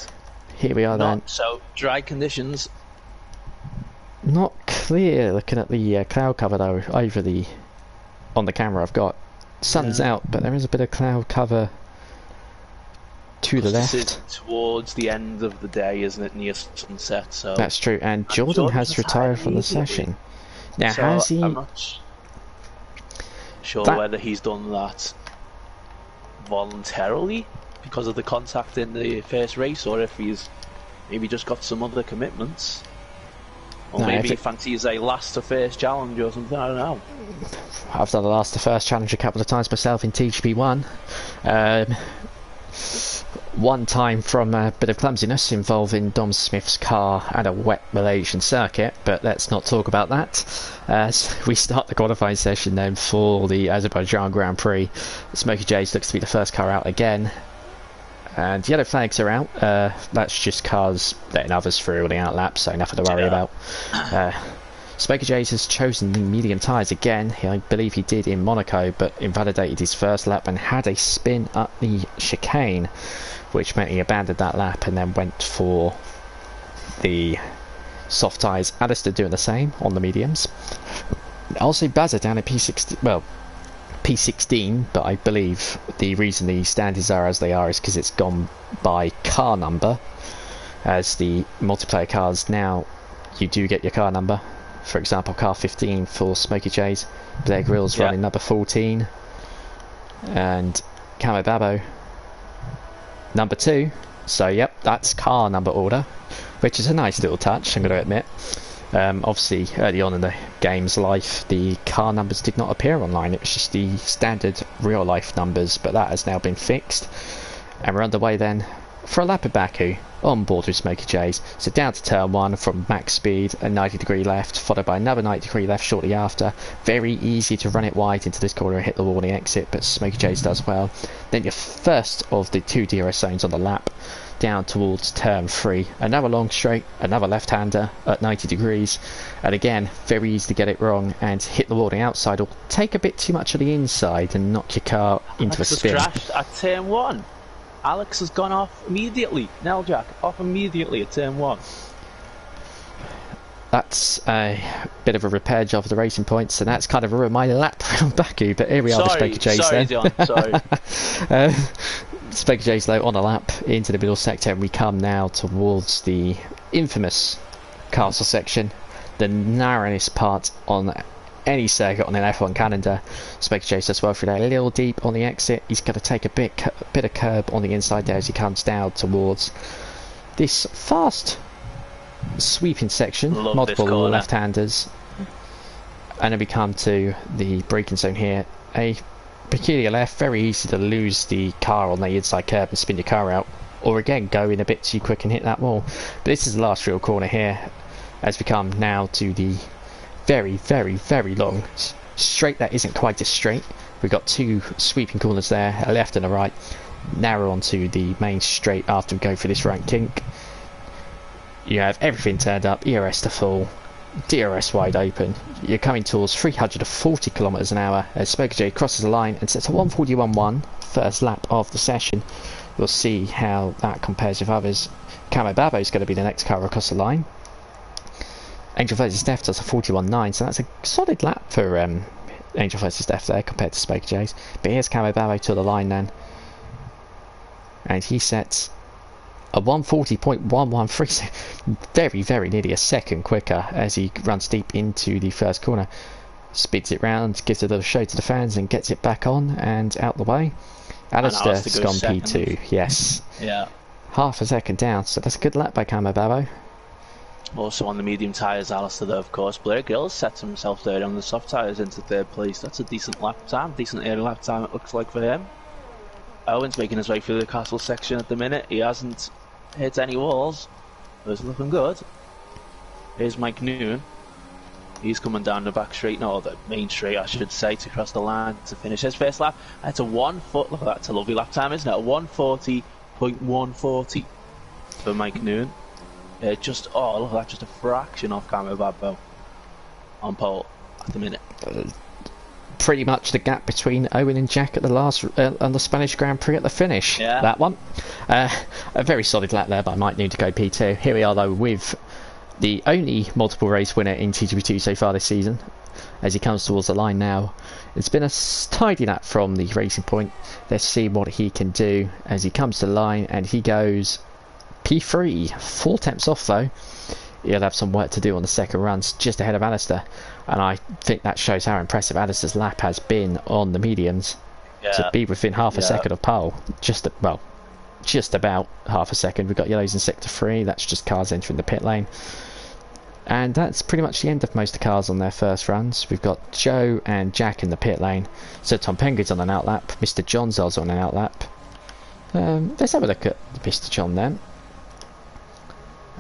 Here we are then. So, dry conditions. Not clear looking at the cloud cover though on the camera I've got. Sun's out, but there is a bit of cloud cover to the left. This is towards the end of the day, isn't it, near sunset? So that's true, and Jordan has retired from the session. Now, so has he? I'm not sure whether he's done that voluntarily because of the contact in the first race, or if he's maybe just got some other commitments, or maybe he fancies a last to first challenge or something. I don't know. I've done the last to first challenge a couple of times myself in TGP1. One time from a bit of clumsiness involving Dom Smith's car and a wet Malaysian circuit, but let's not talk about that. As we start the qualifying session then for the Azerbaijan Grand Prix. Smokey J's looks to be the first car out again, and yellow flags are out. That's just cars letting others through on the out lap, so nothing to worry about. Smokey J's has chosen the medium tyres again. I believe he did in Monaco, but invalidated his first lap and had a spin up the chicane, which meant he abandoned that lap and then went for the soft tyres. Alistair doing the same on the mediums. Also Bazza down at P16, well, P16, but I believe the reason the standards are as they are is because it's gone by car number. As the multiplayer cars now, you do get your car number. For example, car 15 for Smokey J's. Blair Grill's running number 14. And Camo Babo number 2. So yep, that's car number order, which is a nice little touch, I'm going to admit. Obviously early on in the game's life the car numbers did not appear online, it was just the standard real life numbers, but that has now been fixed. And we're underway then for a lap of Baku on board with Smokey J's. So down to turn 1 from max speed, a 90-degree left, followed by another 90-degree left shortly after. Very easy to run it wide into this corner and hit the warning exit, but Smokey J's does well. Then your first of the 2 DRS zones on the lap, down towards turn 3. Another long straight, another left-hander at 90 degrees, and again, very easy to get it wrong and hit the warning outside, or take a bit too much of the inside and knock your car into a spin. Crashed at turn 1. Alex has gone off immediately. Jack off immediately at turn 1. That's a bit of a repair job for the Racing Points, and that's kind of ruined my lap on Baku, but here we are with Smokey J's there. John, sorry. Smokey J's though on a lap into the middle sector, and we come now towards the infamous castle section, the narrowest part on any circuit on an F1 calendar. Smokey J's does well through there, a little deep on the exit. He's going to take a bit of curb on the inside there as he comes down towards this fast sweeping section. Multiple left-handers, and then we come to the braking zone here. A peculiar left, very easy to lose the car on the inside curb and spin your car out, or again go in a bit too quick and hit that wall. But this is the last real corner here, as we come now to the very, very, very long straight that isn't quite as straight. We've got two sweeping corners there, a left and a right, narrow onto the main straight after we go for this right kink. You have everything turned up, ERS to full, DRS wide open. You're coming towards 340 kilometers an hour as Smoky J crosses the line and sets a 141.1 first lap of the session. We'll see how that compares with others. Camo Babo is going to be the next car across the line. Angel vs Death does a 41.9, so that's a solid lap for Angel vs Death there compared to Smoky J's. But here's Camo Babo to the line then, and he sets a 140.113, very, very nearly a second quicker as he runs deep into the first corner. Speeds it round, gives it a little show to the fans and gets it back on and out the way. Alistair's gone P2, yes. Yeah. Half a second down, so that's a good lap by Camo Babo. Also on the medium tyres, Alistair though, of course. Blair Gill sets himself third on the soft tyres into third place. That's a decent lap time, decent early lap time it looks like for him. Owen's making his way through the castle section at the minute. He hasn't hit any walls, but it's looking good. Here's Mike Noon. He's coming down the back straight, no, the main straight I should say, to cross the line to finish his first lap. That's a 1 foot, look at that, it's a lovely lap time, isn't it? 140.140 for Mike Noon. Just, oh look at that, just a fraction off Camo Babo on pole at the minute. Pretty much the gap between Owen and Jack at the last on the Spanish Grand Prix at the finish. Yeah. That one. A very solid lap there by Mike Noon to go P2. Here we are though with the only multiple race winner in TGP2 so far this season, as he comes towards the line now. It's been a tidy lap from the racing point. Let's see what he can do as he comes to the line, and he goes P3, 4 temps off though. He'll have some work to do on the second runs, just ahead of Alistair, and I think that shows how impressive Alistair's lap has been on the mediums. Yeah. To be within half a second of pole, just about half a second. We've got yellows in sector 3, that's just cars entering the pit lane. And that's pretty much the end of most of the cars on their first runs. We've got Joe and Jack in the pit lane. So Tom Penguin's on an outlap, Mr. John's also on an outlap. Let's have a look at Mr. John then.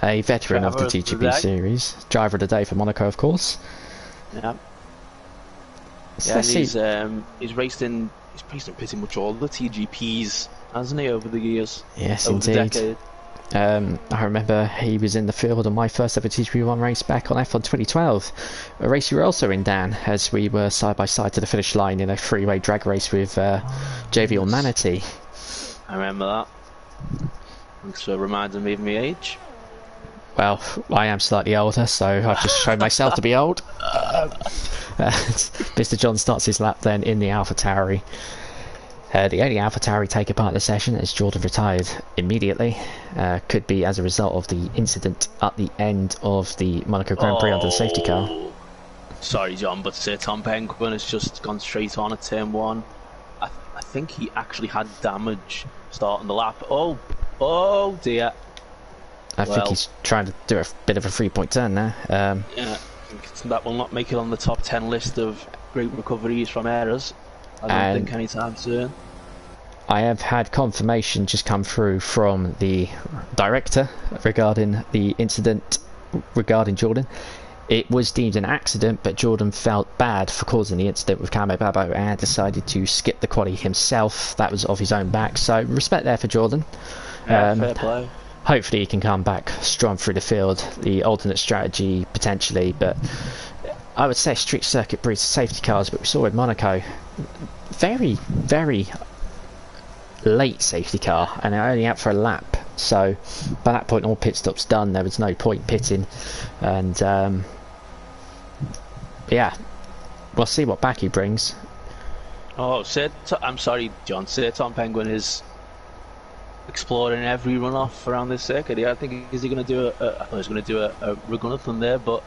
A veteran of the TGP series. Driver of the day for Monaco, of course. Yeah. So Yeah, and he's raced in pretty much all the TGPs, hasn't he, over the years? Yes, over indeed. the decade. I remember he was in the field on my first ever TGP1 race back on F1 2012. A race you were also in, Dan, as we were side by side to the finish line in a freeway drag race with JV Manatee. I remember that. Thanks for reminding me of my age. Well, I am slightly older, so I've just shown myself to be old. Mr. John starts his lap then in the AlphaTauri. The only AlphaTauri taker part of the session, as Jordan retired immediately. Could be as a result of the incident at the end of the Monaco Grand Prix under the safety car. Sorry, John, but Tom Penguin has just gone straight on at turn 1. I think he actually had damage starting the lap. Oh dear. I think he's trying to do a bit of a 3-point turn now. Yeah, I think that will not make it on the top 10 list of great recoveries from errors. I don't think anytime soon. I have had confirmation just come through from the director regarding the incident regarding Jordan. It was deemed an accident, but Jordan felt bad for causing the incident with Camo Babo and decided to skip the quali himself. That was off his own back, so respect there for Jordan. Yeah, fair play. Hopefully he can come back strong through the field. The alternate strategy potentially, but I would say street circuit breeds safety cars, but we saw with Monaco very, very late safety car, and they're only out for a lap. So by that point, all pit stops done. There was no point pitting, and yeah, we'll see what back he brings. Oh, I'm sorry, John. Sir Tom Penguin is exploring every runoff around this circuit. I think is he going to do I thought he was going to do a Ragunathan there, but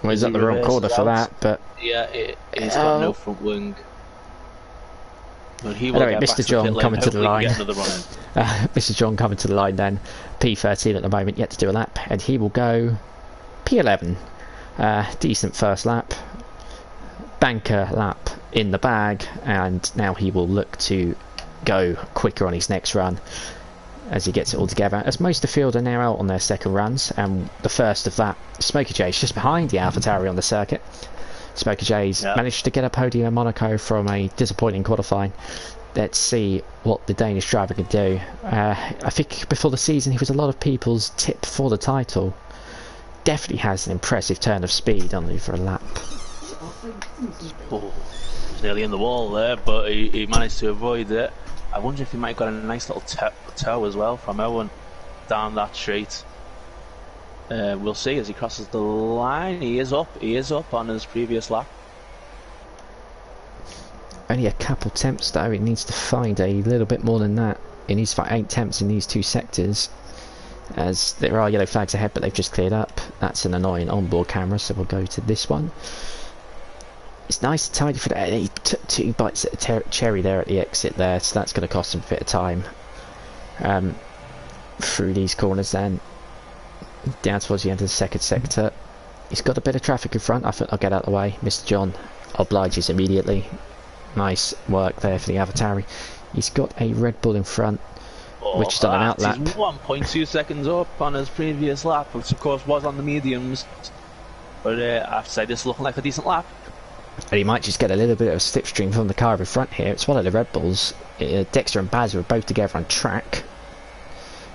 well, he's at the wrong corner for that. But yeah, he's got no front wing. He will anyway, Mr. John coming to the line. Mr. John coming to the line then. P13 at the moment, yet to do a lap, and he will go P11. Decent first lap. Banker lap in the bag, and now he will look to go quicker on his next run as he gets it all together. As most of the field are now out on their second runs, and the first of that, Smoky J's just behind the AlphaTauri on the circuit. Smoky J's managed to get a podium in Monaco from a disappointing qualifying. Let's see what the Danish driver can do. I think before the season he was a lot of people's tip for the title. Definitely has an impressive turn of speed on over a lap. Oh, he was nearly in the wall there, but he managed to avoid it. I wonder if he might have got a nice little toe as well from Owen down that straight. We'll see as he crosses the line. He is up on his previous lap. Only a couple temps though. It needs to find a little bit more than that. It needs to find 8 temps in these 2 sectors, as there are yellow flags ahead but they've just cleared up. That's an annoying onboard camera, so we'll go to this one. It's nice and tidy for that. He took 2 bites at a cherry there at the exit there, so that's going to cost him a bit of time through these corners. Then down towards the end of the second sector, he's got a bit of traffic in front. I think I'll get out of the way. Mr. John obliges immediately. Nice work there for the AlphaTauri. He's got a Red Bull in front, which is on an outlap. He's 1.2 seconds up on his previous lap, which of course was on the mediums. But I have to say, this is looking like a decent lap. And he might just get a little bit of a slipstream from the car in front here. It's one of the Red Bulls. Dexter and Baz are both together on track.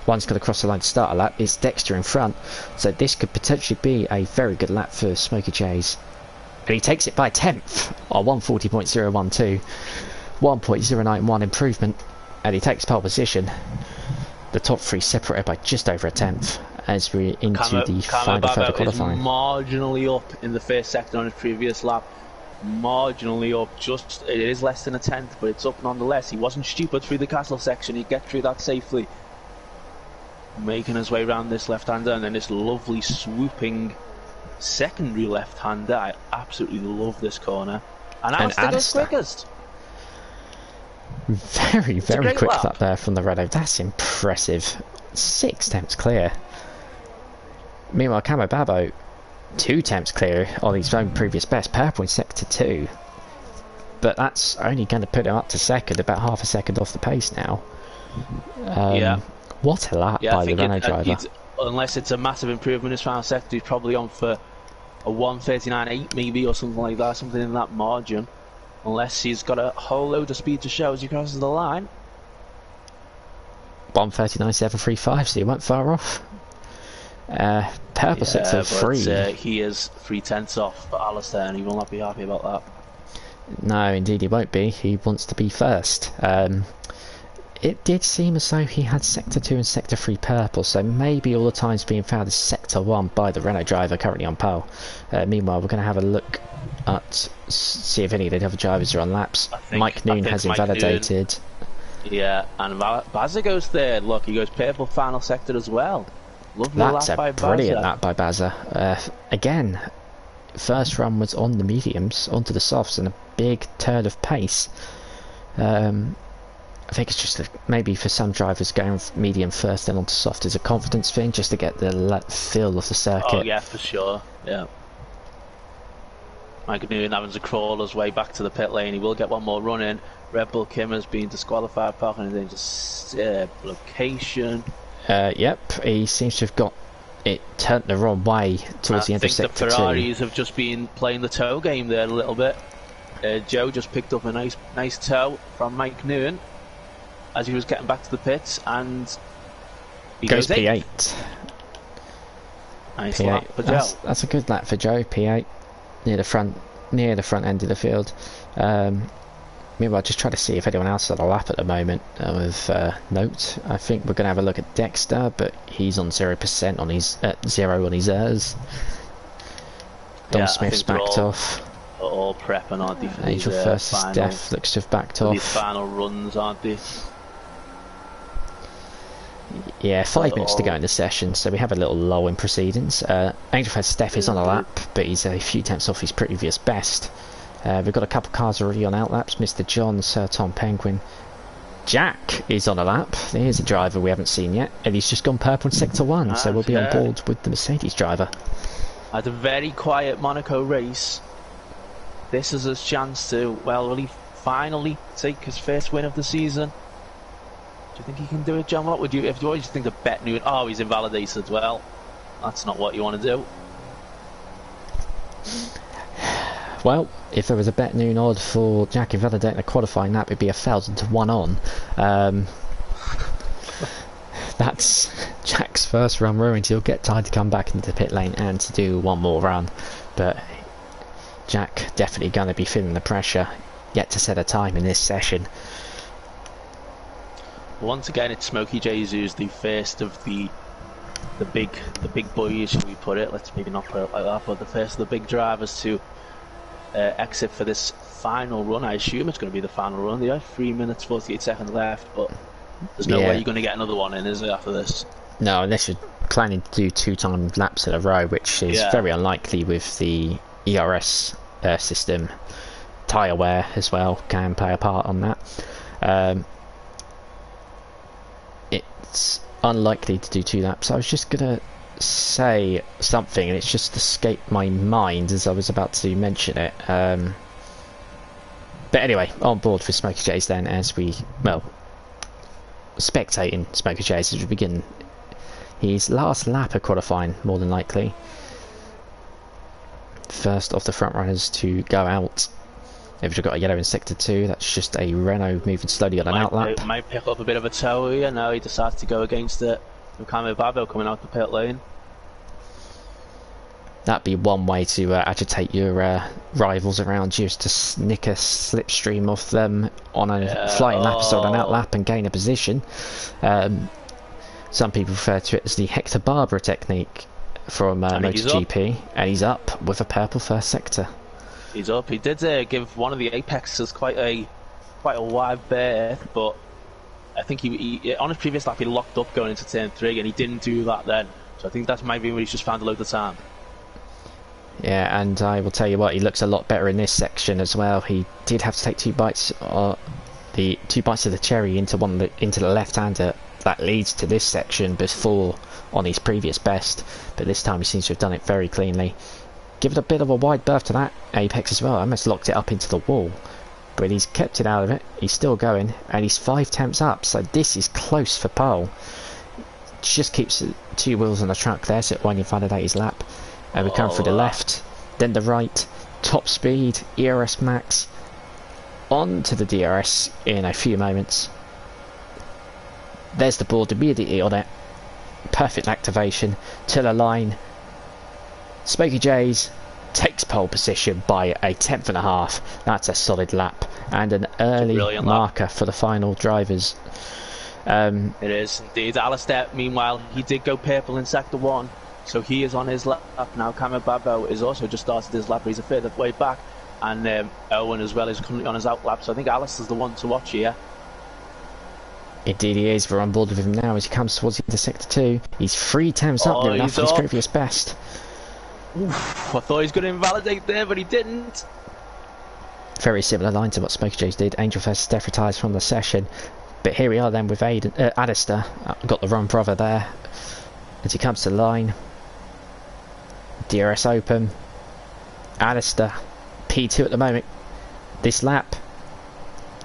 One's going to cross the line to start a lap. It's Dexter in front. So this could potentially be a very good lap for Smoky J's. And he takes it by a 10th, or 140.012. 1.091 improvement. And he takes pole position. The top 3 separated by just over a 10th as we're into the final further qualifying. Marginally up in the first sector on his previous lap. Marginally up, it is less than a 10th, but it's up nonetheless. He wasn't stupid through the castle section. He'd get through that safely. Making his way around this left-hander, and then this lovely swooping secondary left-hander. I absolutely love this corner. And Alistair goes quickest. Very, very quick lap there from the Renault. That's impressive. 6 temps clear. Meanwhile, Camo Babo, 2 temps clear on his own previous best. Purple in sector 2. But that's only going to put him up to second, about half a second off the pace now. What a lap by the Renault driver. Unless it's a massive improvement in his final sector, he's probably on for a 1:39.8 maybe, or something like that, something in that margin. Unless he's got a whole load of speed to show as he crosses the line. 1:39.735, so he went far off. Purple sector 3. He is 3/10 off for Alistair, and he will not be happy about that. No, indeed he won't be. He wants to be first. It did seem as though he had sector 2 and sector 3 purple, so maybe all the times being found is sector 1 by the Renault driver currently on pole. Meanwhile, we're going to have a look at see if any of the other drivers are on laps. Mike Noon has invalidated. Yeah, and Bazza goes third. Look, he goes purple final sector as well. Lovely That's lap by a brilliant lap by Bazza. Again, first run was on the mediums, onto the softs, and a big turn of pace. I think it's just maybe for some drivers going medium first then onto soft is a confidence thing, just to get the feel of the circuit. Oh yeah, for sure. Yeah. Mike Noon having to crawl his way back to the pit lane. He will get one more run in. Red Bull Kim has been disqualified, parking in danger location. Yep, he seems to have got it turned the wrong way towards the end of sector 2. The Ferraris have just been playing the toe game there a little bit. Joe just picked up a nice toe from Mike Noon as he was getting back to the pits, and he goes P8. Nice P8. lap for Joe. That's a good lap for Joe. P8 near the front end of the field. Meanwhile, just try to see if anyone else is on a lap at the moment with note. I think we're going to have a look at Dexter, but he's on 0% on his 0 on his airs. Dom Smith's backed off. All prepping, aren't they? For Angel versus Steph looks to have backed off. These final runs, aren't they? Yeah, 5 minutes to go in the session, so we have a little lull in proceedings. Angel versus Steph is on a lap, but he's a few tenths off his previous best. We've got a couple cars already on outlaps. Mr. John, Sir Tom Penguin. Jack is on a lap. There's a driver we haven't seen yet, and he's just gone purple in sector 1, so we'll be on board with the Mercedes driver. Had a very quiet Monaco race. this is his chance to, well, will he finally take his first win of the season? Do you think he can do it, John? What would you, if you always think of Bet Noon, oh, he's invalidated? Well, that's not what you want to do. Well, if there was a Bet Noon odd for Jack invalidating a qualifying lap, it'd be 1,000 to 1 on. That's Jack's first run ruined. He'll get time to come back into the pit lane and to do one more run, but Jack definitely going to be feeling the pressure. Yet to set a time in this session. Once again, it's Smokey J's who's the first of the big boys, shall we put it? Let's maybe not put it like that, but the first of the big drivers to exit for this final run. I assume it's going to be the final run. They have 3 minutes 48 seconds left, but there's no way you're going to get another one in, is there, after this? No, unless you're planning to do 2-time laps in a row, which is very unlikely with the ERS system. Tyre wear as well can play a part on that. It's unlikely to do 2 laps. I was just gonna say something and it's just escaped my mind as I was about to mention it. But anyway, on board for Smokey J's then, as we, well, spectating Smokey J's as we begin his last lap of qualifying, more than likely. First of the front runners to go out. If you've got a yellow in sector 2, that's just a Renault moving slowly on an outlap. Might pick up a bit of a toe here. Now he decides to go against it. Camille Babel coming out the pit lane. That'd be one way to agitate your rivals around you, is to nick a slipstream off them on a flying lap instead of an outlap and gain a position. Some people refer to it as the Hector Barbara technique from MotoGP, and he's up with a purple first sector. He's up. He did give one of the apexes quite a wide berth, but I think he on his previous lap he locked up going into turn 3, and he didn't do that then. So I think that's maybe when he's just found a load of time. Yeah, and I will tell you what, he looks a lot better in this section as well. He did have to take 2 bites, the 2 bites of the cherry into the left-hander that leads to this section before on his previous best, but this time he seems to have done it very cleanly. Give it a bit of a wide berth to that apex as well. Almost locked it up into the wall, but he's kept it out of it. He's still going, and he's 5 tenths up, so this is close for pole. Just keeps 2 wheels on the truck there, so it won't invalidate his lap. And we come through the left, then the right, top speed, ERS max, onto the DRS in a few moments. There's the board immediately on it. Perfect activation to the line. Smokey J's takes pole position by a 1/10.5. That's a solid lap and an early marker for the final drivers. It is indeed. Alistair, meanwhile, he did go purple in sector 1, so he is on his lap now. Camille Babel is also just started his lap. He's a further way back, and Owen as well is currently on his out lap. So I think Alistair's the one to watch here. Indeed he is. We're on board with him now as he comes towards the end of sector 2. He's 3 tenths up near enough for his previous best. Oof, I thought he was going to invalidate there, but he didn't. Very similar line to what Smokey J's did. Angel first Steph retires from the session, but here we are then with Alistair. Got the wrong brother there as he comes to the line. DRS open. Alistair P2 at the moment. This lap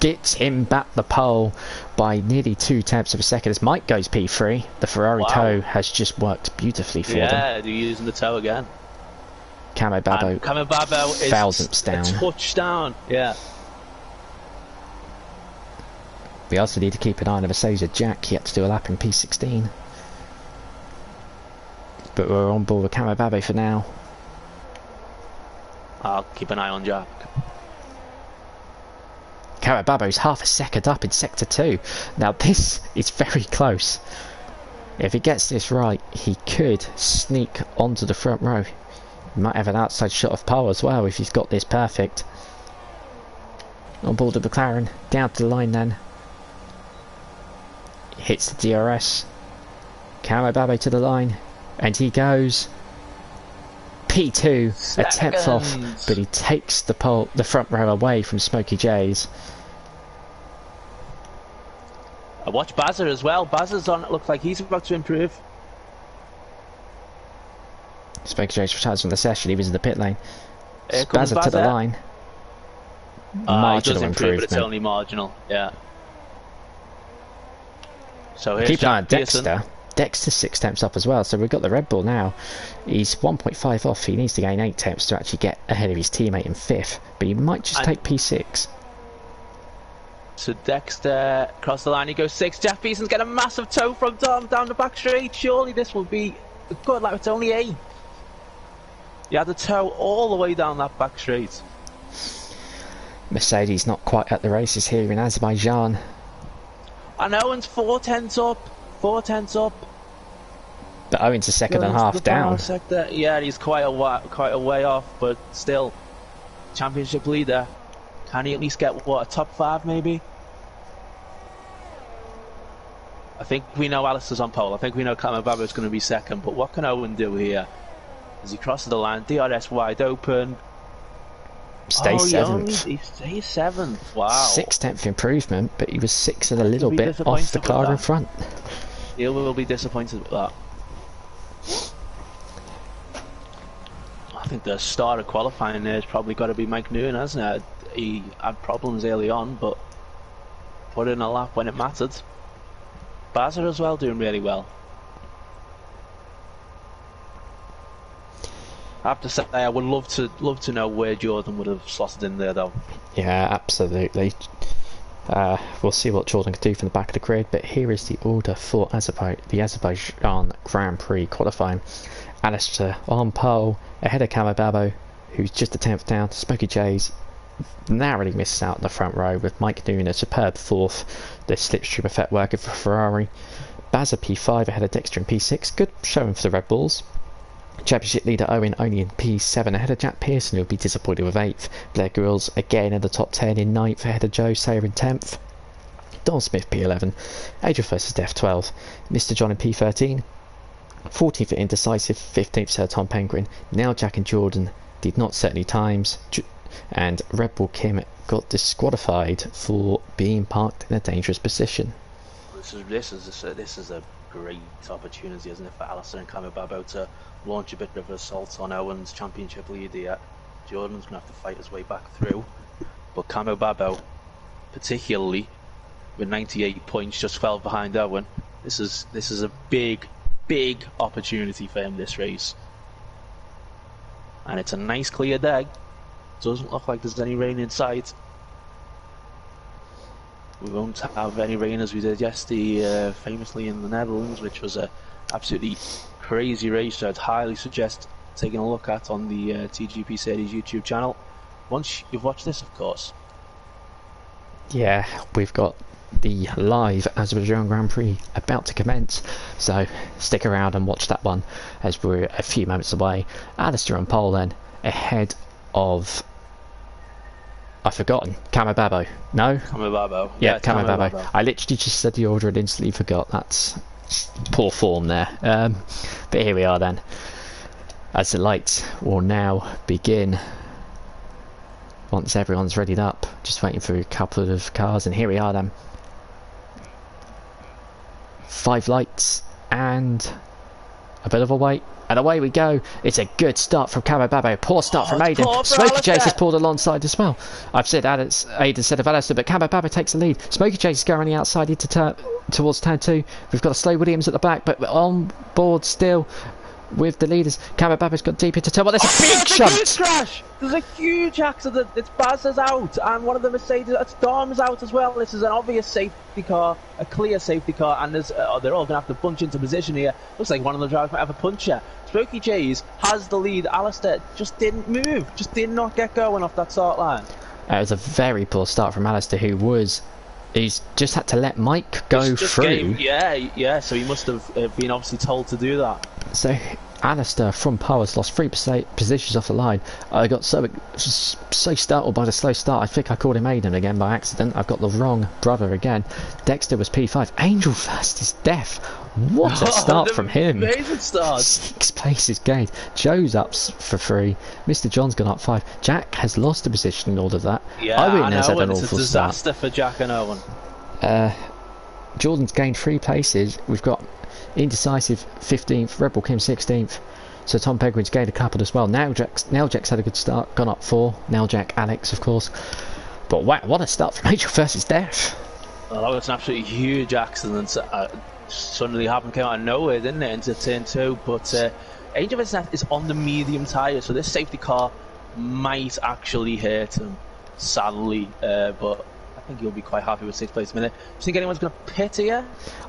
gets him back the pole by nearly 2 tenths of a second as Mike goes P3. The Ferrari toe has just worked beautifully for them. Yeah, they're using the toe again. Camo Babbo is thousandths down. A touchdown, yeah. We also need to keep an eye on the Mercedes Jack. He had to do a lap in P16. But we're on board with Camo Babbo for now. I'll keep an eye on Jack. Camo Babbo's half a second up in sector 2. Now this is very close. If he gets this right, he could sneak onto the front row. He might have an outside shot of pole as well if he's got this perfect. On board the McLaren, down to the line then. Hits the DRS. Camo Babbo to the line, and he goes P2, a 10th off, but he takes the front row away from Smokey J's. I watch Bazza as well. Bazza's on. It looks like he's about to improve. Smokey J's retires from the session. He was in the pit lane. Bazza to the line. He does improve, but it's only marginal. Yeah. So here's Keep an eye on Jack Pearson. Dexter. Dexter's 6 temps up as well, so we've got the Red Bull now. He's 1.5 off. He needs to gain 8 temps to actually get ahead of his teammate in 5th, but he might just take P6. So Dexter across the line, he goes 6. Jeff Pearson's got a massive toe from Dom down the back straight. Surely this will be a good lap. It's only 8. He had the toe all the way down that back straight. Mercedes not quite at the races here in Azerbaijan. And Owen's 4 tenths up. 4 tenths up. But Owen's a second and a half down. Sector. Yeah, he's quite a way off, but still, championship leader. Can he at least get what, a top 5 maybe? I think we know Alistair's on pole. I think we know Kamababa's going to be second. But what can Owen do here? As he crosses the line, DRS wide open. Stay 7th. He stays 7th. Wow. 6/10 improvement, but he was 6 and a little bit off the car in front. He will be disappointed with that. I think the start of qualifying there has probably got to be Mike Newton, hasn't it? He had problems early on, but put in a lap when it mattered. Baza as well, doing really well. I have to say, I would love to know where Jordan would have slotted in there, though. Yeah, absolutely. We'll see what Jordan can do from the back of the grid, but here is the order for the Azerbaijan Grand Prix qualifying. Alistair on pole, ahead of Kamababo, who's just a 10th down. Smokey J's narrowly misses out in the front row, with Mike Noon a superb 4th. The slipstream effect working for Ferrari. Baza P5 ahead of Dexter in P6. Good showing for the Red Bulls. Championship leader Owen only in P7 ahead of Jack Pearson, who will be disappointed with 8th. Blair Grills again in the top 10 in 9th ahead of Joe Sayer in 10th. Don Smith P11. Adrian versus Def 12. Mr. John in P13. 14th at Indecisive. 15th Sir Tom Penguin. Now Jack and Jordan did not set any times. And Red Bull Kim got disqualified for being parked in a dangerous position. This is a great opportunity, isn't it, for Alistair and Kamababo to launch a bit of an assault on Owen's championship lead here. Jordan's going to have to fight his way back through, but Kamababo, particularly with 98 points, just 12 behind Owen, this is a big opportunity for him this race. And it's a nice clear day. Doesn't look like there's any rain in sight. We won't have any rain as we did yesterday, famously in the Netherlands, which was a absolutely crazy race. So I'd highly suggest taking a look at on the TGPSeries YouTube channel. Once you've watched this, of course. Yeah, we've got the live Azerbaijan Grand Prix about to commence, so stick around and watch that one as we're a few moments away. Alistair on pole then, ahead of... I've forgotten. Kamababo. No? Kamababo. Yeah, Kamababo. I literally just said the order and instantly forgot. That's poor form there. But here we are then. As the lights will now begin. Once everyone's readied up. Just waiting for a couple of cars. And here we are then. 5 lights and a bit of a wait. And away we go. It's a good start from Kamababo. Poor start from Aiden. Smokey Chase has pulled alongside as well. I've said Aiden instead of Alistair, but Kamababo takes the lead. Smokey Chase is going on the outside into towards turn 2. We've got a slow Williams at the back, but on board still with the leaders. Kamababa's got deep into turn 1. There's a big shunt. Huge crash. There's a huge accident. It's Baz's out, and one of the Mercedes. It's Dom's out as well. This is an obvious safety car, a clear safety car, and there's they're all going to have to punch into position here. Looks like one of the drivers might have a puncher. Smokey J's has the lead. Alistair just didn't move, just did not get going off that start line. It was a very poor start from Alistair, he's just had to let Mike go through. Yeah, so he must have been obviously told to do that. So Alistair from pole has lost 3 positions off the line. I got so startled by the slow start, I think I called him Aiden again by accident. I've got the wrong brother again. Dexter was P5. Angel first is Deaf. What a start from him. Amazing start. 6 places gained. Joe's up for 3. Mr. John's gone up 5. Jack has lost a position in all of that. Yeah, Owen has had an it's awful a disaster for Jack and Owen. Jordan's gained 3 places. We've got Indecisive 15th, Red Bull Kim 16th. So Tom Penguin's gained a couple as well. Now Jack's had a good start, gone up 4. Now Jack, Alex, of course. But wow, what a start from Angel versus Death. Well, that was an absolutely huge accident. Suddenly happened, came out of nowhere, didn't it, into turn 2. But Angel versus Death is on the medium tyre, so this safety car might actually hurt him, sadly. But I think he'll be quite happy with 6th place minute. Do you think anyone's going to pit here,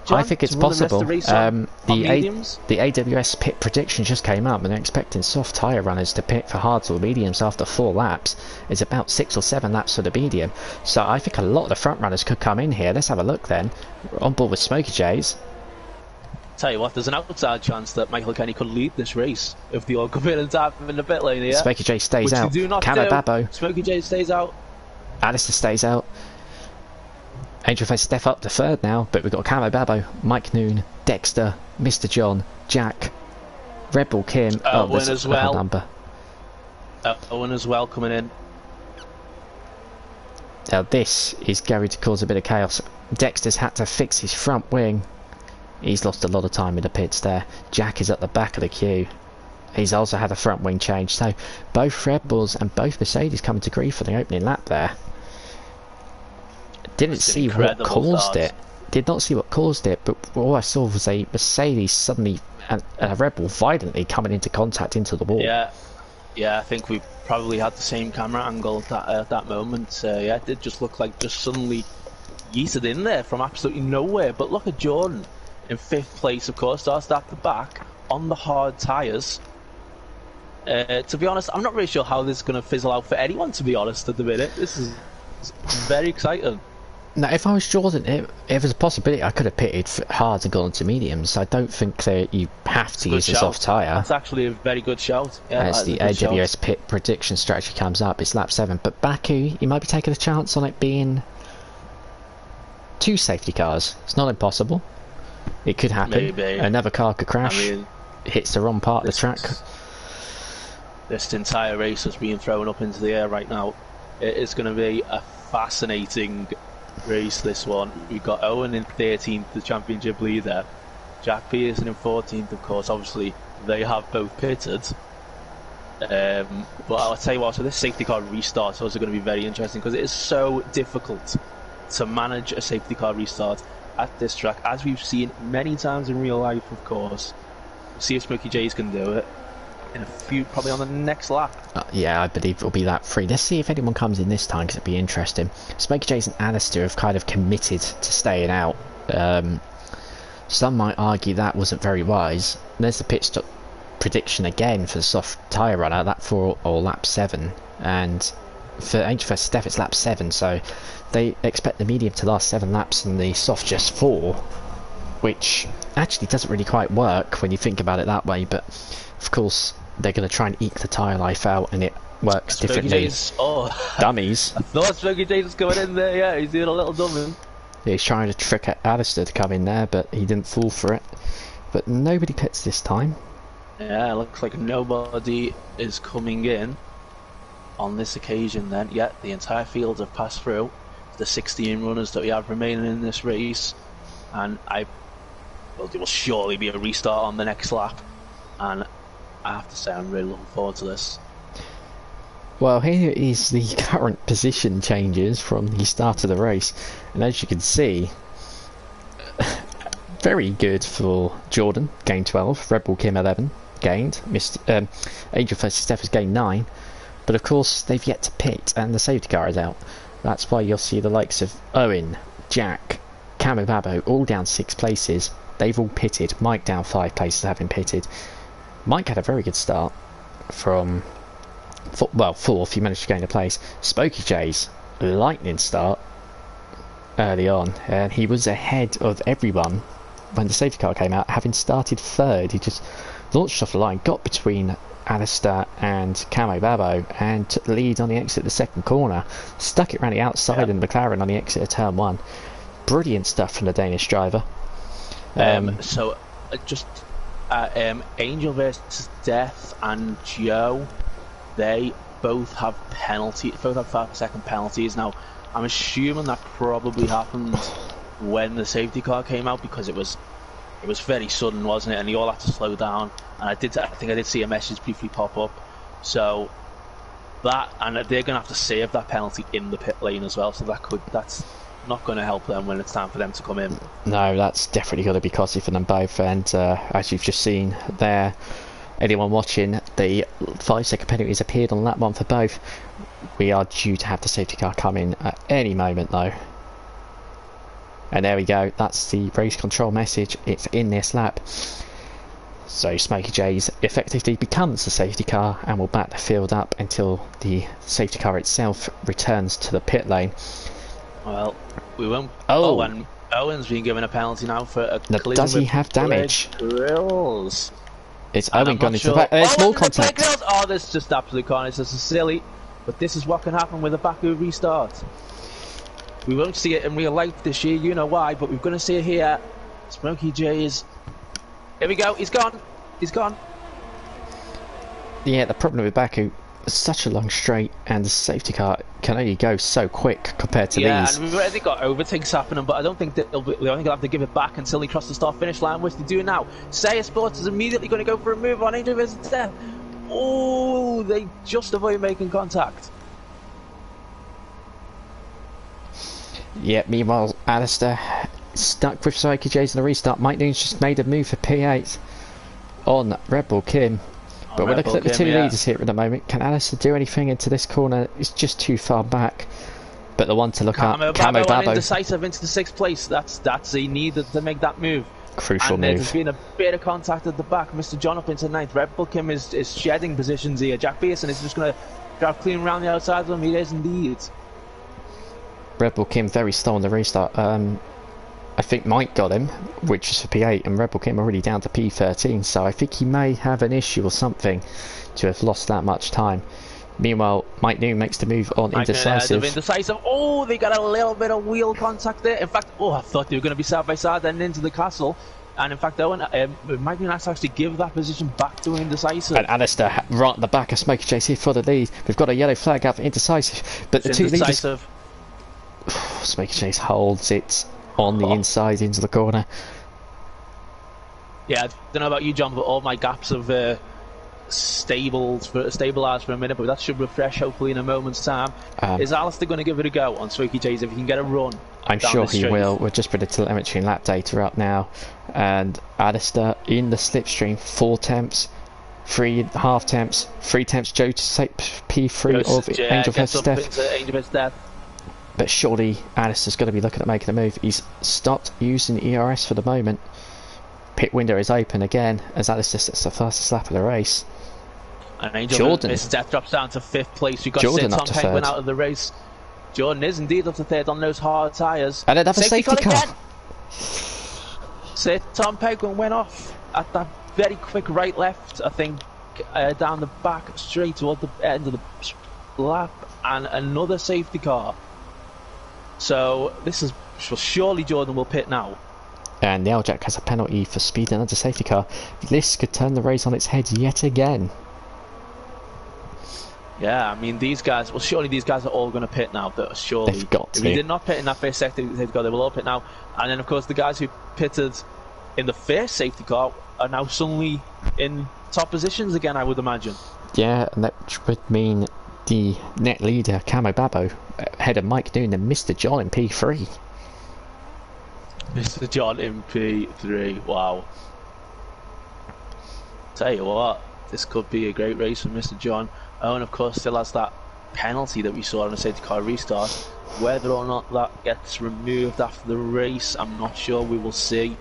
John, I think it's possible. The AWS pit prediction just came up, and they're expecting soft tyre runners to pit for hards or mediums after 4 laps. It's about 6 or 7 laps for the medium. So I think a lot of the front runners could come in here. Let's have a look then. We're on board with Smokey J's. Tell you what, there's an outside chance that Michael Kenny could lead this race if they all come in and tap him in the pit lane here. Smokey J stays out. Camo Babbo. Smokey J stays out. Alistair stays out. Angel Face step up to 3rd now, but we've got Camo Babbo, Mike Noon, Dexter, Mr. John, Jack, Red Bull Kim, Owen as well. Number. Owen as well coming in. Now this is going to cause a bit of chaos. Dexter's had to fix his front wing. He's lost a lot of time in the pits there. Jack is at the back of the queue. He's also had a front wing change. So both Red Bulls and both Mercedes coming to grief for the opening lap there. Didn't see what caused it. Did not see what caused it, but all I saw was a Mercedes suddenly and a Red Bull violently coming into contact into the wall. Yeah, I think we probably had the same camera angle at that moment. Yeah, it did just look like just suddenly yeeted in there from absolutely nowhere. But look at Jordan in 5th place, of course, starts at the back on the hard tyres. To be honest, I'm not really sure how this is going to fizzle out for anyone, to be honest, at the minute. This is very exciting. Now, if I was Jordan, if there's a possibility, I could have pitted for hards and gone to mediums. I don't think that you have to use a soft tyre. That's actually a very good shout. Yeah, as the AWS pit prediction strategy comes up, it's lap 7. But Baku, you might be taking a chance on it being 2 safety cars. It's not impossible. It could happen. Maybe. Another car could crash. I mean, hits the wrong part of the track. This entire race is being thrown up into the air right now. It is going to be a fascinating race, this one. We've got Owen in 13th, the championship leader. Jack Pearson in 14th, of course. Obviously, they have both pitted. But I'll tell you what, so this safety car restart is also going to be very interesting because it is so difficult to manage a safety car restart at this track, as we've seen many times in real life, of course. We'll see if Smokey J's can do it in a few, probably on the next lap. Yeah, I believe it'll be lap 3. Let's see if anyone comes in this time, because it'd be interesting. Smokey J's and Alistair have kind of committed to staying out. Some might argue that wasn't very wise. There's the pit stop prediction again for the soft tyre runner, lap 4 or lap 7. And for Angel vs Steph, it's lap 7, so they expect the medium to last 7 laps and the soft just 4, which actually doesn't really quite work when you think about it that way. But of course, they're going to try and eke the tyre life out, and it works differently. Dummies. I thought Smokey J's was going in there, yeah, he's doing a little dummy. Yeah, he's trying to trick Alistair to come in there, but he didn't fall for it. But nobody pits this time. Yeah, it looks like nobody is coming in on this occasion then. Yeah, the entire field have passed through the 16 runners that we have remaining in this race, and well, there will surely be a restart on the next lap, and I have to say I'm really looking forward to this. Well, here is the current position changes from the start of the race, and as you can see, very good for Jordan, gained 12, Red Bull Kim 11, gained, Angel vs Steph has gained 9, but of course they've yet to pit and the safety car is out. That's why you'll see the likes of Owen, Jack, Camo Babbo all down 6 places. They've all pitted. Mike down 5 places, having pitted. Mike had a very good start from 4th, he managed to gain a place. Smokey J's lightning start early on, and he was ahead of everyone when the safety car came out, having started 3rd. He just launched off the line, got between Alistair and Camo Babbo, and took the lead on the exit of the 2nd corner, stuck it round the outside in the McLaren on the exit of turn 1. Brilliant stuff from the Danish driver. Angel versus Death and Joe, they both have 5-second penalties. Now, I'm assuming that probably happened when the safety car came out, because it was very sudden, wasn't it? And they all had to slow down. And I think I did see a message briefly pop up. So that, and they're going to have to save that penalty in the pit lane as well. So that's not going to help them when it's time for them to come in. No, that's definitely going to be costly for them both. And as you've just seen there, anyone watching, the 5-second penalties appeared on lap 1 for both. We are due to have the safety car come in at any moment though. And there we go, that's the race control message. It's in this lap. So Smokey J's effectively becomes the safety car and will back the field up until the safety car itself returns to the pit lane. Well, we won't. Oh, and Owen's been given a penalty now for a collision. Does he have damage? Grills. It's Owen gone into the back. There's more contact. Oh, that's just absolute carnage. This is silly. But this is what can happen with a Baku restart. We won't see it in real life this year, you know why, but we're going to see it here. Smokey J is... Here we go, he's gone. He's gone. Yeah, the problem with Baku is such a long straight, and the safety car can only go so quick compared to these. Yeah, and we've already got overtakes happening, but I don't think that they'll have to give it back until they cross the start-finish line, which they do now. Saya Sports is immediately going to go for a move on Angel versus Death. Oh, they just avoid making contact. Yeah, meanwhile, Alistair stuck with Psyche J's in the restart. Mike Noon's just made a move for P8 on Red Bull Kim. But we're looking at the two leaders here at the moment. Can Alistair do anything into this corner? It's just too far back. But the one to look at, Camo Babo. Indecisive into the 6th place. That's he needed to make that move. Crucial move. There's been a bit of contact at the back. Mr. John up into 9th. Red Bull Kim is shedding positions here. Jack Pearson is just going to drive clean around the outside of him. He is indeed. Red Bull Kim very slow on the restart. I think Mike got him, which is for P8, and Red Bull Kim already down to P13, so I think he may have an issue or something to have lost that much time. Meanwhile, Mike Noon makes the move on Indecisive. Oh, they got a little bit of wheel contact there. In fact, I thought they were going to be side by side and into the castle. And in fact, Owen, Mike Noon has to actually give that position back to Indecisive. And Alistair right at the back of Smokey Chase here for the lead. We've got a yellow flag out for Indecisive, but the two leaders... Smokey Chase holds it on the inside into the corner. Yeah, I don't know about you, John, but all my gaps have stabilised for a minute, but that should refresh hopefully in a moment's time. Is Alistair going to give it a go on Smokey J's if he can get a run? I'm sure he will. We're just putting the telemetry and lap data up now, and Alistair in the slipstream, 4 temps, 3 half temps, 3 temps. Joe to take P3 of Angel versus Death. But surely Alistair's going to be looking at making a move. He's stopped using ERS for the moment. Pit window is open again as Alistair sets the fastest lap of the race. And Angel versus Death drops down to 5th place. We've got Tom Penguin out of the race. Jordan is indeed up to 3rd on those hard tyres. And another safety car. Tom Penguin went off at that very quick right-left, I think, down the back straight toward the end of the lap. And another safety car. So this is surely Jordan will pit now. And the L-Jack has a penalty for speeding under safety car. This could turn the race on its head yet again. Yeah, I mean these guys. Well, surely these guys are all going to pit now. Surely they've got to. If they did not pit in that first sector, they will all pit now. And then of course the guys who pitted in the first safety car are now suddenly in top positions again, I would imagine. Yeah, and that would mean the net leader Camo Babo ahead of Mike Noon and Mr. John in P3. Mr. John in P3, wow. Tell you what, this could be a great race for Mr. John. Owen of course still has that penalty that we saw on the safety car restart. Whether or not that gets removed after the race, I'm not sure. We will see.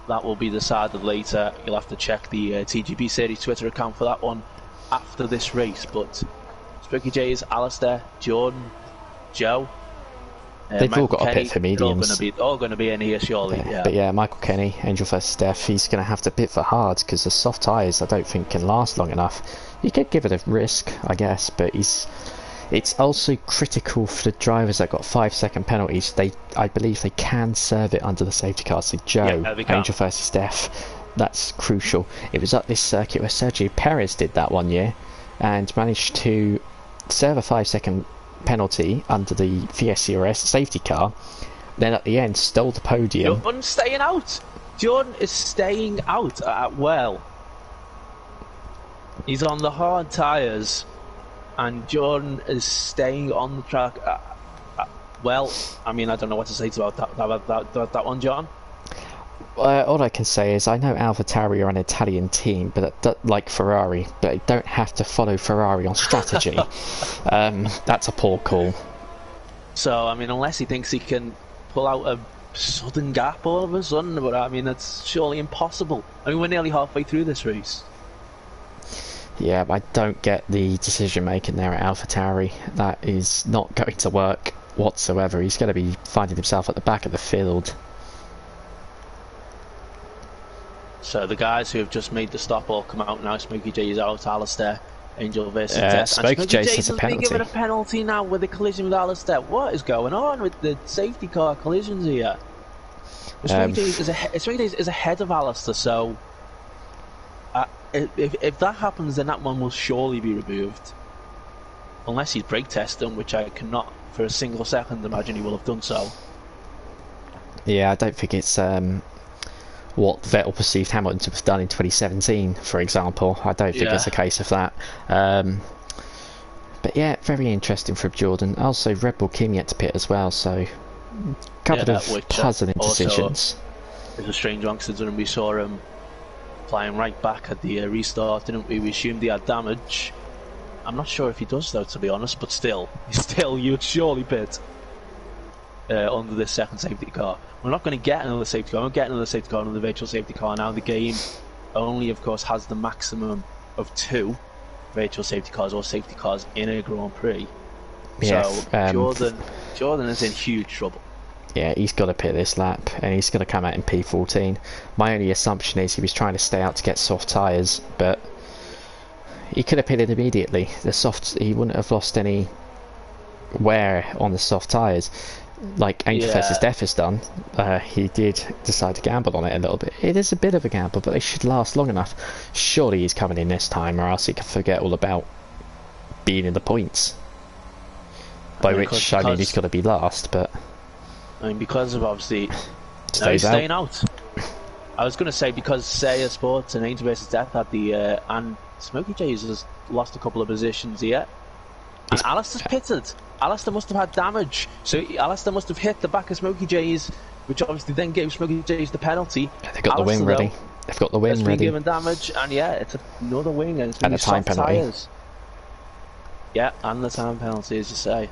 That will be decided later. You'll have to check the TGPSeries Twitter account for that one after this race. But Spooky J's, Alistair, Jordan, Joe, they've Michael all got Kenny, a pit for mediums. All going to be in here surely. Yeah. But yeah, Michael Kenny, Angel versus Death, he's going to have to pit for hard because the soft tyres I don't think can last long enough. You could give it a risk, I guess, but it's also critical for the drivers that got 5-second penalties. I believe they can serve it under the safety car. So Joe, Angel versus Death, that's crucial. It was at this circuit where Sergio Perez did that one year and managed to serve a 5-second penalty under the VSCRS safety car, then at the end stole the podium. Jordan's staying out. Jordan is staying out at well. He's on the hard tyres. and Jordan is staying on the track. Well, I mean, I don't know what to say about that one, John. All I can say is I know AlphaTauri are an Italian team, but like Ferrari, but they don't have to follow Ferrari on strategy. That's a poor call. So, I mean, unless he thinks he can pull out a sudden gap all of a sudden, but I mean, that's surely impossible. I mean, we're nearly halfway through this race. Yeah, but I don't get the decision making there at AlphaTauri. That is not going to work whatsoever. He's going to be finding himself at the back of the field. So the guys who have just made the stop all come out now. Smokey J is out, Alistair, Angel versus Death. Smokey J has a penalty. Been given a penalty now with the collision with Alistair. What is going on with the safety car collisions here? Smokey J is ahead of Alistair, so if that happens, then that one will surely be removed. Unless he's brake testing, which I cannot for a single second imagine he will have done so. Yeah, I don't think it's what Vettel perceived Hamilton to have done in 2017, for example. I don't think it's a case of that. But yeah, very interesting from Jordan. Also, Red Bull Kim yet to pit as well, so a couple of puzzling decisions. It's a strange one considering we saw him flying right back at the restart, didn't we? We assumed he had damage. I'm not sure if he does though, to be honest, but still, you'd surely pit under this second safety car. We're not going to get another safety car. We won't get another safety car, another virtual safety car. Now the game only, of course, has the maximum of 2 virtual safety cars or safety cars in a Grand Prix. Yes, so Jordan is in huge trouble. Yeah, he's got to pit this lap, and he's going to come out in P14. My only assumption is he was trying to stay out to get soft tyres, but he could have pitted immediately. He wouldn't have lost any wear on the soft tyres like Angel versus Death has done. He did decide to gamble on it a little bit. It is a bit of a gamble, but they should last long enough. Surely he's coming in this time, or else he can forget all about being in the points. By which I mean he's got to be last, but I mean because of obviously he's staying out. I was going to say because Seiya Sports and Angel versus Death had the and Smokey J has lost a couple of positions here. And Alistair's pitted. Alistair must have had damage, so Alistair must have hit the back of Smokey J's, which obviously then gave Smokey J's the penalty. They've got the wing ready. They've got the wing ready. Given damage, and it's another wing, and it's a time penalty. Tires. Yeah, and the time penalty, as you say.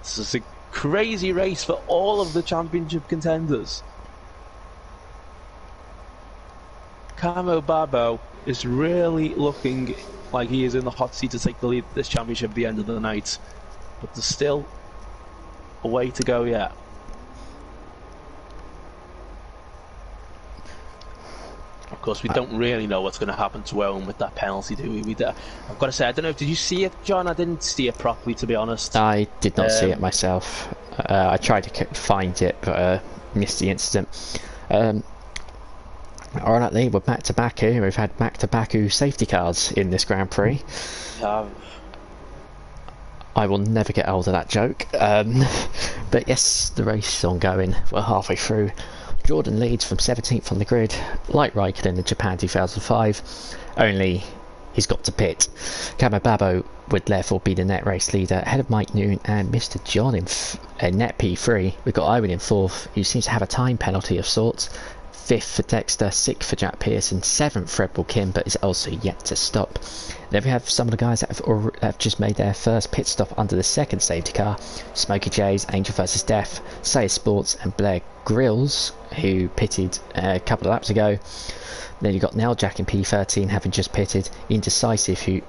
This is a crazy race for all of the championship contenders. Camo Babo is really looking like he is in the hot seat to take the lead this championship at the end of the night, but there's still a way to go yet. Of course, we don't really know what's going to happen to Owen with that penalty, do we? I've got to say, I don't know, did you see it, John? I didn't see it properly, to be honest. I did not see it myself. I tried to find it, but missed the incident. Alright, we're back to Baku. We've had back to Baku safety cars in this Grand Prix. I will never get old of that joke. But yes, the race is ongoing. We're halfway through. Jordan leads from 17th on the grid, like Raikkonen in Japan 2005, only he's got to pit. Camo Babo would therefore be the net race leader, ahead of Mike Noon and Mr. John in net P3. We've got Owen in 4th, who seems to have a time penalty of sorts. 5th for Dexter, 6th for Jack Pearson, 7th for Red Bull Kim, but is also yet to stop. Then we have some of the guys that have just made their first pit stop under the second safety car. Smokey J's, Angel vs Death, Seiya Sports and Blair Grills, who pitted a couple of laps ago. Then you've got Jack in P13 having just pitted, Indecisive who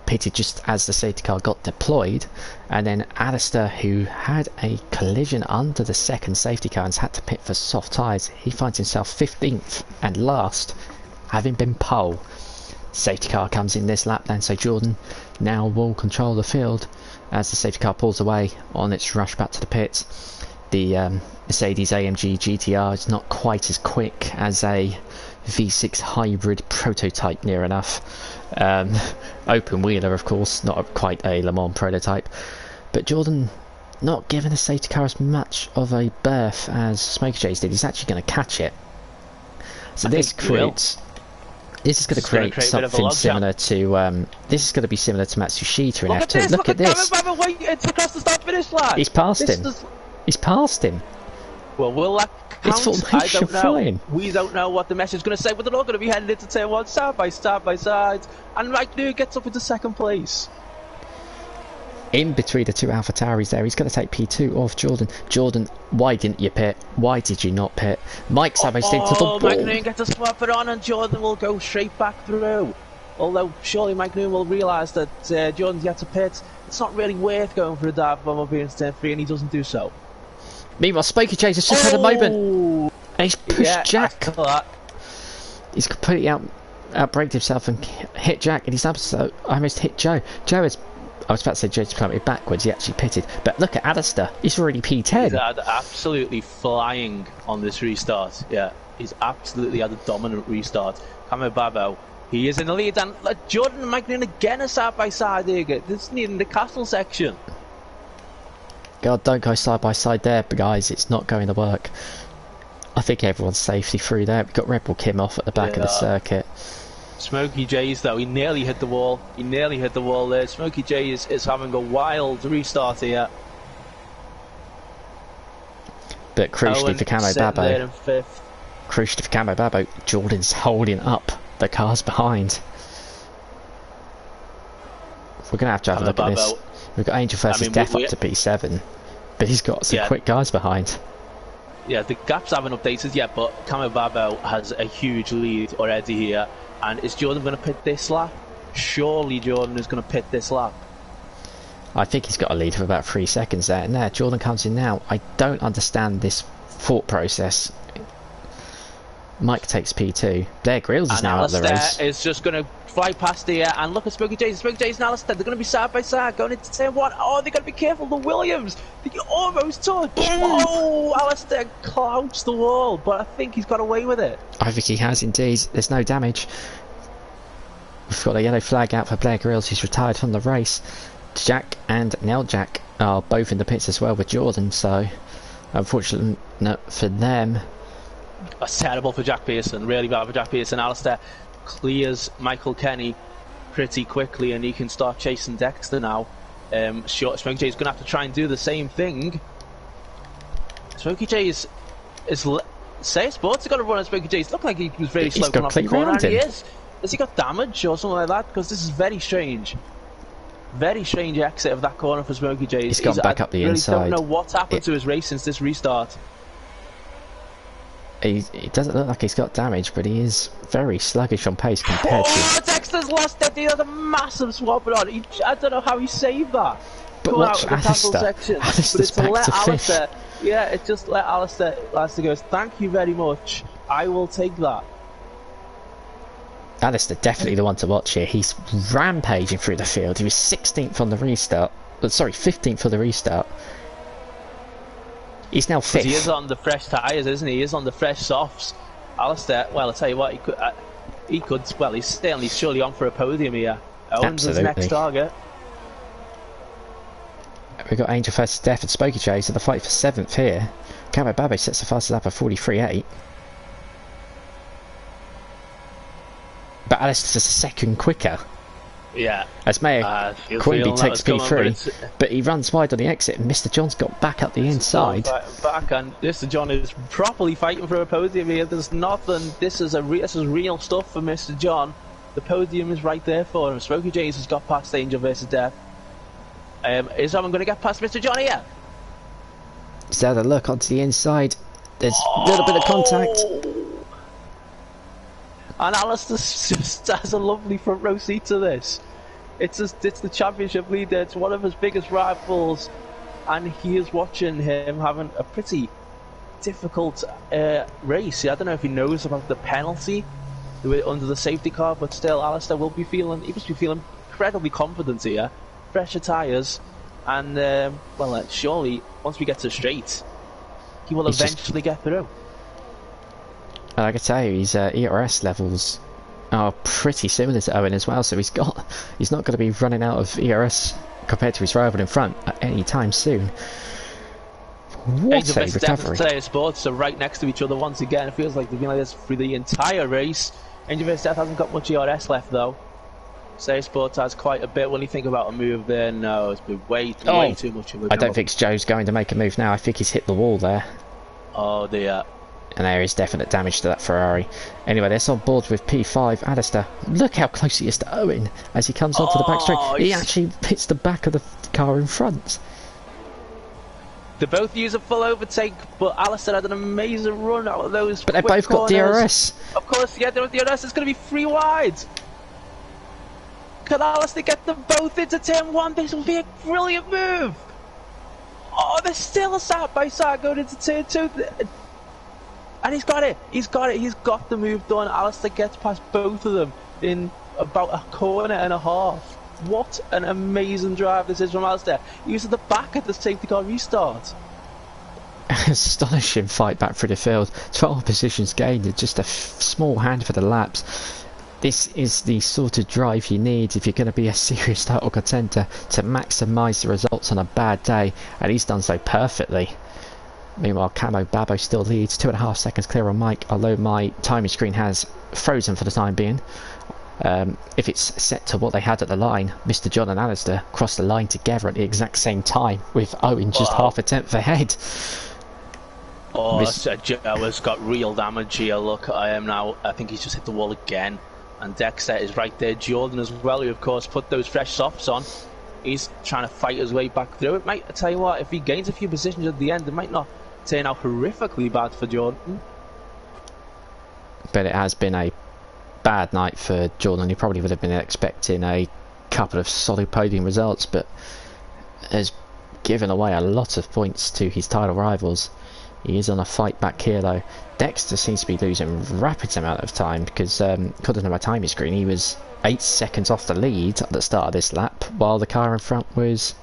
pitted just as the safety car got deployed, and then Alistair, who had a collision under the second safety car and has had to pit for soft tyres. He finds himself 15th and last, having been pole. Safety car comes in this lap then, so Jordan now will control the field as the safety car pulls away on its rush back to the pits. The Mercedes AMG GTR is not quite as quick as a V6 hybrid prototype, near enough. Open wheeler, of course, not quite a Le Mans prototype, but Jordan not giving the safety car as much of a berth as Smokey J's did. He's actually going to catch it, so this creates This is going to create something similar to. This is going to be similar to Matsushita in F2. Look at this! Wait, it's across the start-finish line. He's passed him. He's passed him. Well, will that count? I don't know. Fine. We don't know what the message is going to say, but they're all going to be headed into turn 1 side by side. And Mike New gets up into second place. In between the two AlphaTauris there, he's going to take P2 off Jordan. Jordan, why didn't you pit? Why did you not pit? Mike's almost into the ball. Mike Noon gets a swap it on and Jordan will go straight back through. Although surely Mike Noon will realise that Jordan's yet to pit. It's not really worth going for a dive bomb up here in turn 3 and he doesn't do so. Meanwhile, Spokey Chase has just had a moment. And he's pushed Jack. He's completely outbraked himself and hit Jack, and he's almost hit Joe. Joe has... I was about to say Joe's plummeted backwards, he actually pitted. But look at Alistair, he's already P10. He's absolutely flying on this restart. Yeah, he's absolutely had a dominant restart. Kamo Babo, he is in the lead, and Jordan and Mike Noon again are side by side here. This is in the castle section. God, don't go side by side there, guys, it's not going to work. I think everyone's safely through there. We've got Red Bull Kim off at the back of the circuit. Smokey J's though, he nearly hit the wall. He nearly hit the wall there. Smokey J is having a wild restart here. But crucially for Camo Babo, Jordan's holding up the cars behind. We're going to have a look at this. We've got Angel versus Death up to P7, but he's got some quick guys behind. Yeah, the gaps haven't updated yet, but Camo Babo has a huge lead already here. And is Jordan going to pit this lap? Surely Jordan is going to pit this lap. I think he's got a lead of about 3 seconds there. And there, Jordan comes in now. I don't understand this thought process. Mike takes P2. Blair Grills is now out of the race. Is just going to fly past here. And look at Smokey J. Smokey J and Alistair. They're going to be side by side going into turn 1. Oh, they've got to be careful. The Williams. They almost touched. Oh, Alistair clouts the wall. But I think he's got away with it. I think he has indeed. There's no damage. We've got a yellow flag out for Blair Grills, who's retired from the race. Jack and Nell Jack are both in the pits as well with Jordan, so unfortunately for them. That's terrible for Jack Pearson, really bad for Jack Pearson. Alistair clears Michael Kenny pretty quickly and he can start chasing Dexter now. Smokey J is going to have to try and do the same thing. Smokey J is Say Sports has got to run on Smokey J. It's looked like he was very slow coming off the corner, and he is. Has he got damage or something like that? Because this is very strange. Very strange exit of that corner for Smokey J. He's gone back up the inside. I don't know what's happened to his race since this restart. He doesn't look like he's got damage, but he is very sluggish on pace compared to... Dexter's lost it. He had a massive swap it on. I don't know how he saved that. But watch Alistair. Alistair's back to fifth. Yeah, it just let Alistair goes, thank you very much. I will take that. Alistair definitely the one to watch here. He's rampaging through the field. He was 16th on the restart. Sorry, 15th for the restart. He's now 5th. He is on the fresh tyres, isn't he? He is on the fresh softs. Alistair, well, I'll tell you what, well, he's certainly surely on for a podium here. Owens is next target. We've got Angel versus Death and Spokey Chase in the fight for 7th here. Camo Babo sets the fastest lap of 43.8. But Alistair's a second quicker. Yeah. As Mayor Quimby takes P3, but he runs wide on the exit, and Mr. John's got back up the inside. Back, and Mr. John is properly fighting for a podium here. There's nothing. This is real stuff for Mr. John. The podium is right there for him. Smokey James has got past Angel versus Death. Is someone going to get past Mr. John here? Just have a look onto the inside. There's a little bit of contact. And Alistair just has a lovely front row seat to this. It's the championship leader. It's one of his biggest rivals, and he is watching him having a pretty difficult race. I don't know if he knows about the penalty under the safety car, but still, Alistair will be feeling. He must be feeling incredibly confident here. Fresher tyres, and surely once we get to straight, he will eventually get through. I can tell you, his ERS levels are pretty similar to Owen as well, so he's not going to be running out of ERS compared to his rival in front at any time soon. What a recovery! Sports are right next to each other once again. It feels like they've been like this through the entire race. Angel vs Death hasn't got much ERS left though. Say Sports has quite a bit. When you think about a move there, no, it's been way too much of a I don't think Joe's going to make a move now. I think he's hit the wall there. Oh dear. And there is definite damage to that Ferrari. Anyway, they're on board with P5. Alistair, look how close he is to Owen as he comes onto the back straight. He actually hits the back of the car in front. They both use a full overtake, but Alistair had an amazing run out of those. But they both got DRS. Of course, yeah, they're with DRS. It's going to be 3 wide. Can Alistair get them both into turn 1? This will be a brilliant move. Oh, they're still side by side going into turn 2. And he's got it. He's got it. He's got the move done. Alistair gets past both of them in about a corner and a half. What an amazing drive this is from Alistair. He was at the back at the safety car restart. Astonishing fight back through the field. 12 positions gained in just a small handful of laps. This is the sort of drive you need if you're going to be a serious title contender to maximise the results on a bad day, and he's done so perfectly. Meanwhile, Camo Babbo still leads, 2.5 seconds clear on Mike, although my timing screen has frozen for the time being. If it's set to what they had at the line, Mr. John and Alistair crossed the line together at the exact same time, with Owen just half a tenth ahead. Oh, Joe has got real damage here. Look, I think he's just hit the wall again. And Dexter is right there. Jordan as well, who of course put those fresh softs on. He's trying to fight his way back through it. Mate, I tell you what, if he gains a few positions at the end, it might not turn out horrifically bad for Jordan. But it has been a bad night for Jordan. He probably would have been expecting a couple of solid podium results, but has given away a lot of points to his title rivals. He is on a fight back here though. Dexter seems to be losing rapid amount of time because according to my timing screen he was 8 seconds off the lead at the start of this lap, while the car in front was...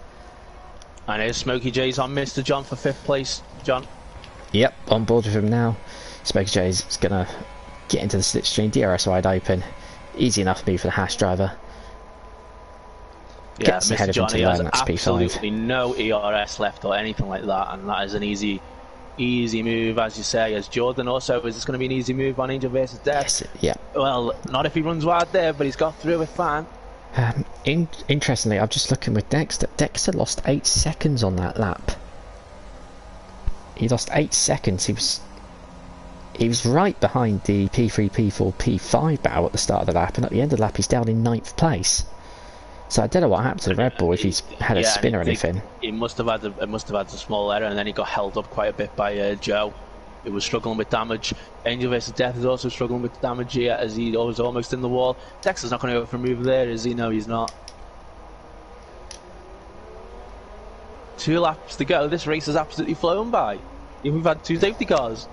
And here's Smokey J's on Mr. John for 5th place. John? Yep, on board with him now. Smokey J's going to get into the slipstream, DRS wide open. Easy enough move for the Haas driver. Yeah, gets ahead Mr. John, of him he to has learn that's absolutely P5. no ERS left or anything like that, and that is an easy move, as you say. As Jordan also, is this going to be an easy move on Angel versus Death? Yes, yeah. Well, not if he runs wide there, but he's got through it fine. Interestingly, I'm just looking with Dexter. Dexter lost 8 seconds on that lap. He lost 8 seconds. He was right behind the P3, P4, P5 battle at the start of the lap, and at the end of the lap he's down in 9th place. So I don't know what happened to the Red Bull, if he's had a spin or anything. He must have had a small error, and then he got held up quite a bit by Joe, who was struggling with damage. Angel vs Death is also struggling with damage here, as he was almost in the wall. Dexter's not going to go for a move there, is he? No, he's not. 2 laps to go. This race has absolutely flown by. We've had 2 safety cars.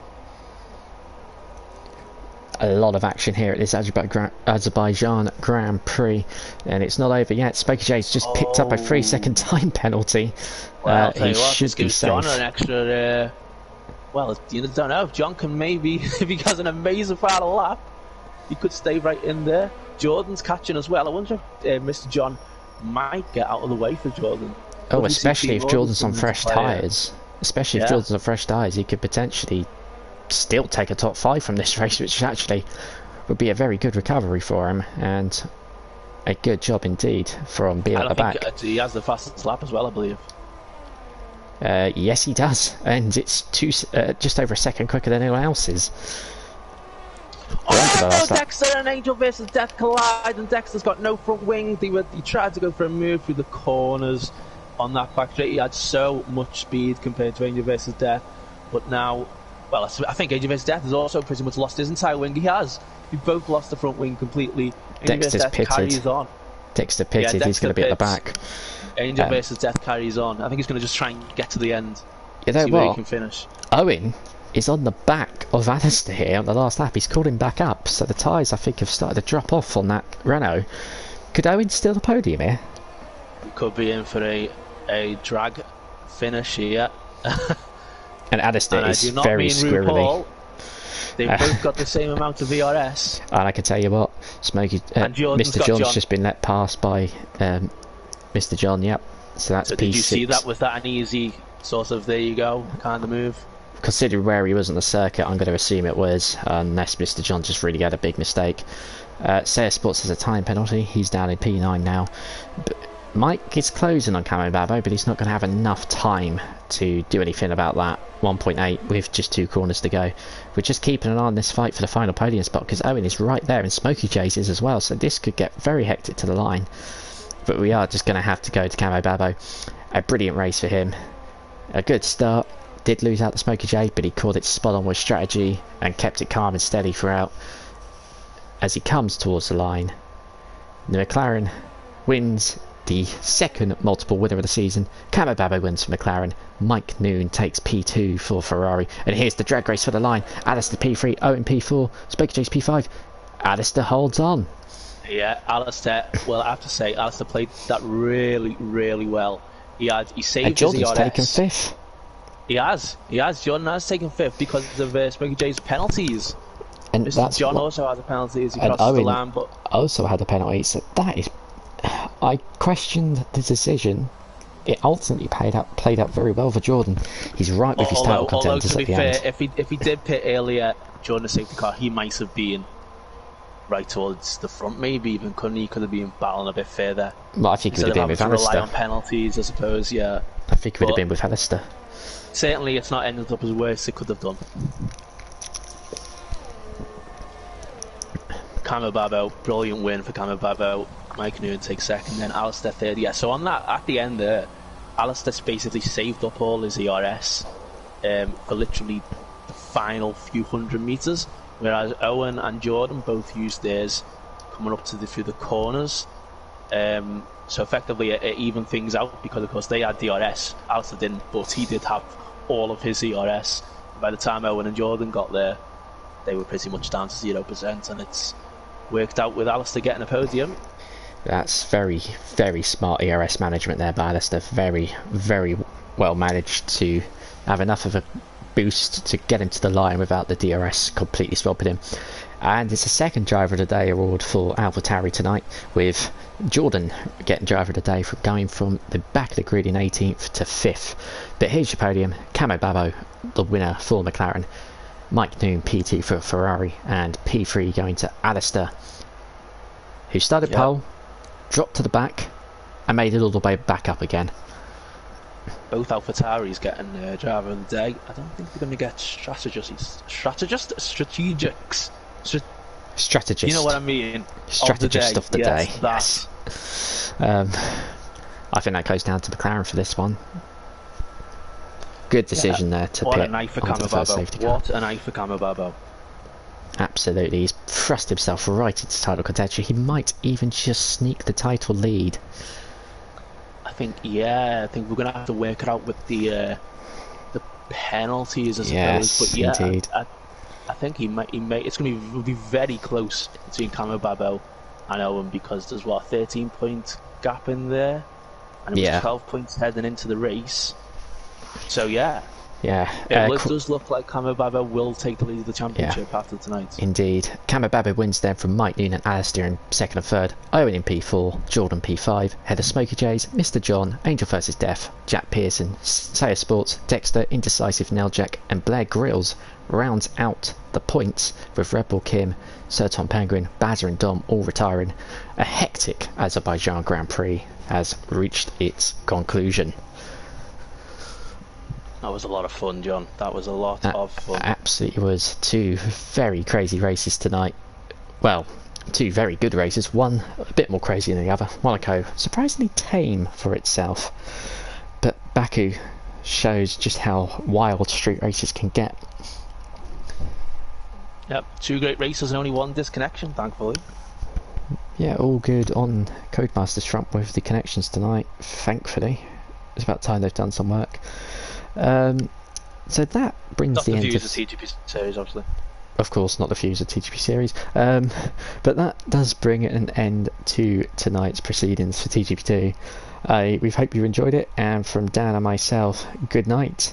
A lot of action here at this Azerbaijan Grand Prix, and it's not over yet. Spokey J's just picked up a 3-second time penalty. Well, he should be safe. John an extra. Well, you don't know. John can maybe, if he has an amazing final lap, he could stay right in there. Jordan's catching as well. I wonder if Mr. John might get out of the way for Jordan. Oh, especially if Jordan's on fresh tyres. Especially if Jordan's on fresh tyres, he could potentially still take a top 5 from this race, which actually would be a very good recovery for him, and a good job indeed from being at the back. He has the fastest lap as well, I believe. Yes, he does, and it's just over a second quicker than anyone else's. Dexter and Angel versus Death collide, and Dexter's got no front wing. He tried to go for a move through the corners on that back straight. He had so much speed compared to Angel versus Death, but now, well, I think Angel vs Death has also pretty much lost his entire wing. He has. We've both lost the front wing completely. Dexter's pitted. Carries on. Dexter pitted. He's going to be at the back. Angel vs Death carries on. I think he's going to just try and get to the end. You know see what? Where he can finish. Owen is on the back of Alistair here on the last lap. He's called him back up, so the tyres I think have started to drop off on that Renault. Could Owen steal the podium here? Could be in for a drag finish here. And Alistair is very squirrely. They've both got the same amount of VRS. And I can tell you what, Mr. John's just been let past by Mr. John, yep. So that's P6. Did you see that? Was that an easy sort of, there you go, kind of move? considering where he was on the circuit, I'm going to assume it was, unless Mr. John just really had a big mistake. Sayer Sports has a time penalty. He's down in P9 now. But Mike is closing on Camo Babo, but he's not going to have enough time to do anything about that. 1.8 with just 2 corners to go. We're just keeping an eye on this fight for the final podium spot, because Owen is right there and Smokey chases as well, so this could get very hectic to the line. But we are just going to have to go to Camo Babo. A brilliant race for him. A good start. Did lose out the Smokey J, but he called it spot on with strategy and kept it calm and steady throughout. As he comes towards the line, the McLaren wins the second multiple winner of the season. Camo Babo wins for McLaren. Mike Noon takes P2 for Ferrari. And here's the drag race for the line. Alistair P3, Owen P4, Smokey J's P5. Alistair holds on. Yeah, Alistair, well, I have to say, Alistair played that really, really well. He saved and Jordan's his ERS. taken 5th. He has. Jordan has taken 5th because of Smokey J's penalties. And that's John also has a penalty as he crosses the line, but also had a penalty. So that is, I questioned the decision. It ultimately played out very well for Jordan. He's right with his title contenders at the end. If he did pit earlier during the safety car, he might have been right towards the front, maybe even couldn't he? Could have been battling a bit further. Well, I think he would have been with Alistair. Rely on penalties, I suppose. Yeah, I think he would have been with Alistair. Certainly, it's not ended up as worse it could have done. Camo Babo, brilliant win for Camo Babo. Mike Noon takes second, then Alistair third. Yeah, so on that, at the end there, Alistair basically saved up all his ERS for literally the final few hundred metres, whereas Owen and Jordan both used theirs coming up to through the corners. So effectively it evened things out, because of course they had DRS, Alistair didn't, but he did have all of his ERS. By the time Owen and Jordan got there, they were pretty much down to 0%, and it's worked out with Alistair getting a podium. That's very, very smart ERS management there by Alistair. Very, very well managed to have enough of a boost to get him to the line without the DRS completely swamping him. And it's a second Driver of the Day award for AlphaTauri tonight, with Jordan getting Driver of the Day for going from the back of the grid in 18th to 5th. But here's your podium. Camo Babo, the winner for McLaren. Mike Noon, P2 for Ferrari, and P3 going to Alistair, who started pole, dropped to the back, and made it all the way back up again. Both AlphaTauris getting Driver of the Day. I don't think they're going to get strategists. Strategist. You know what I mean? Strategist of the day. Yes. I think that goes down to McLaren for this one. Good decision there to pit onto the first safety car. What a night for Camo Babo. Absolutely, he's thrust himself right into title contention. He might even just sneak the title lead. I think we're gonna have to work it out with the penalties, I suppose. Yes, but yeah, indeed. I think he might. It's gonna be very close between Camo Babo and Owen, because there's a 13-point gap in there, and it was 12 points heading into the race. So it does look like Camo Babo will take the lead of the championship after tonight. Indeed. Camo Babo wins then from Mike Noon and Alistair in second and third, Owen in P4, Jordan P5, Heather Smokey J's, Mr. John, Angel vs Death, Jack Pearson, Sayer Sports, Dexter, Indecisive, Neljack, and Blair Grills rounds out the points, with Red Bull Kim, Sir Tom Penguin, Bazza and Dom all retiring. A hectic Azerbaijan Grand Prix has reached its conclusion. That was a lot of fun, John. That was a lot of fun. Absolutely was. 2 very crazy races tonight. Well, 2 very good races. One a bit more crazy than the other. Monaco, surprisingly tame for itself. But Baku shows just how wild street races can get. Yep, 2 great races and only 1 disconnection, thankfully. Yeah, all good on Codemasters front with the connections tonight, thankfully. It's about time they've done some work. So that brings not the end of the TGP series, obviously. Of course, not the fuse of TGP series. But that does bring an end to tonight's proceedings for TGP2. We hope you enjoyed it, and from Dan and myself, good night.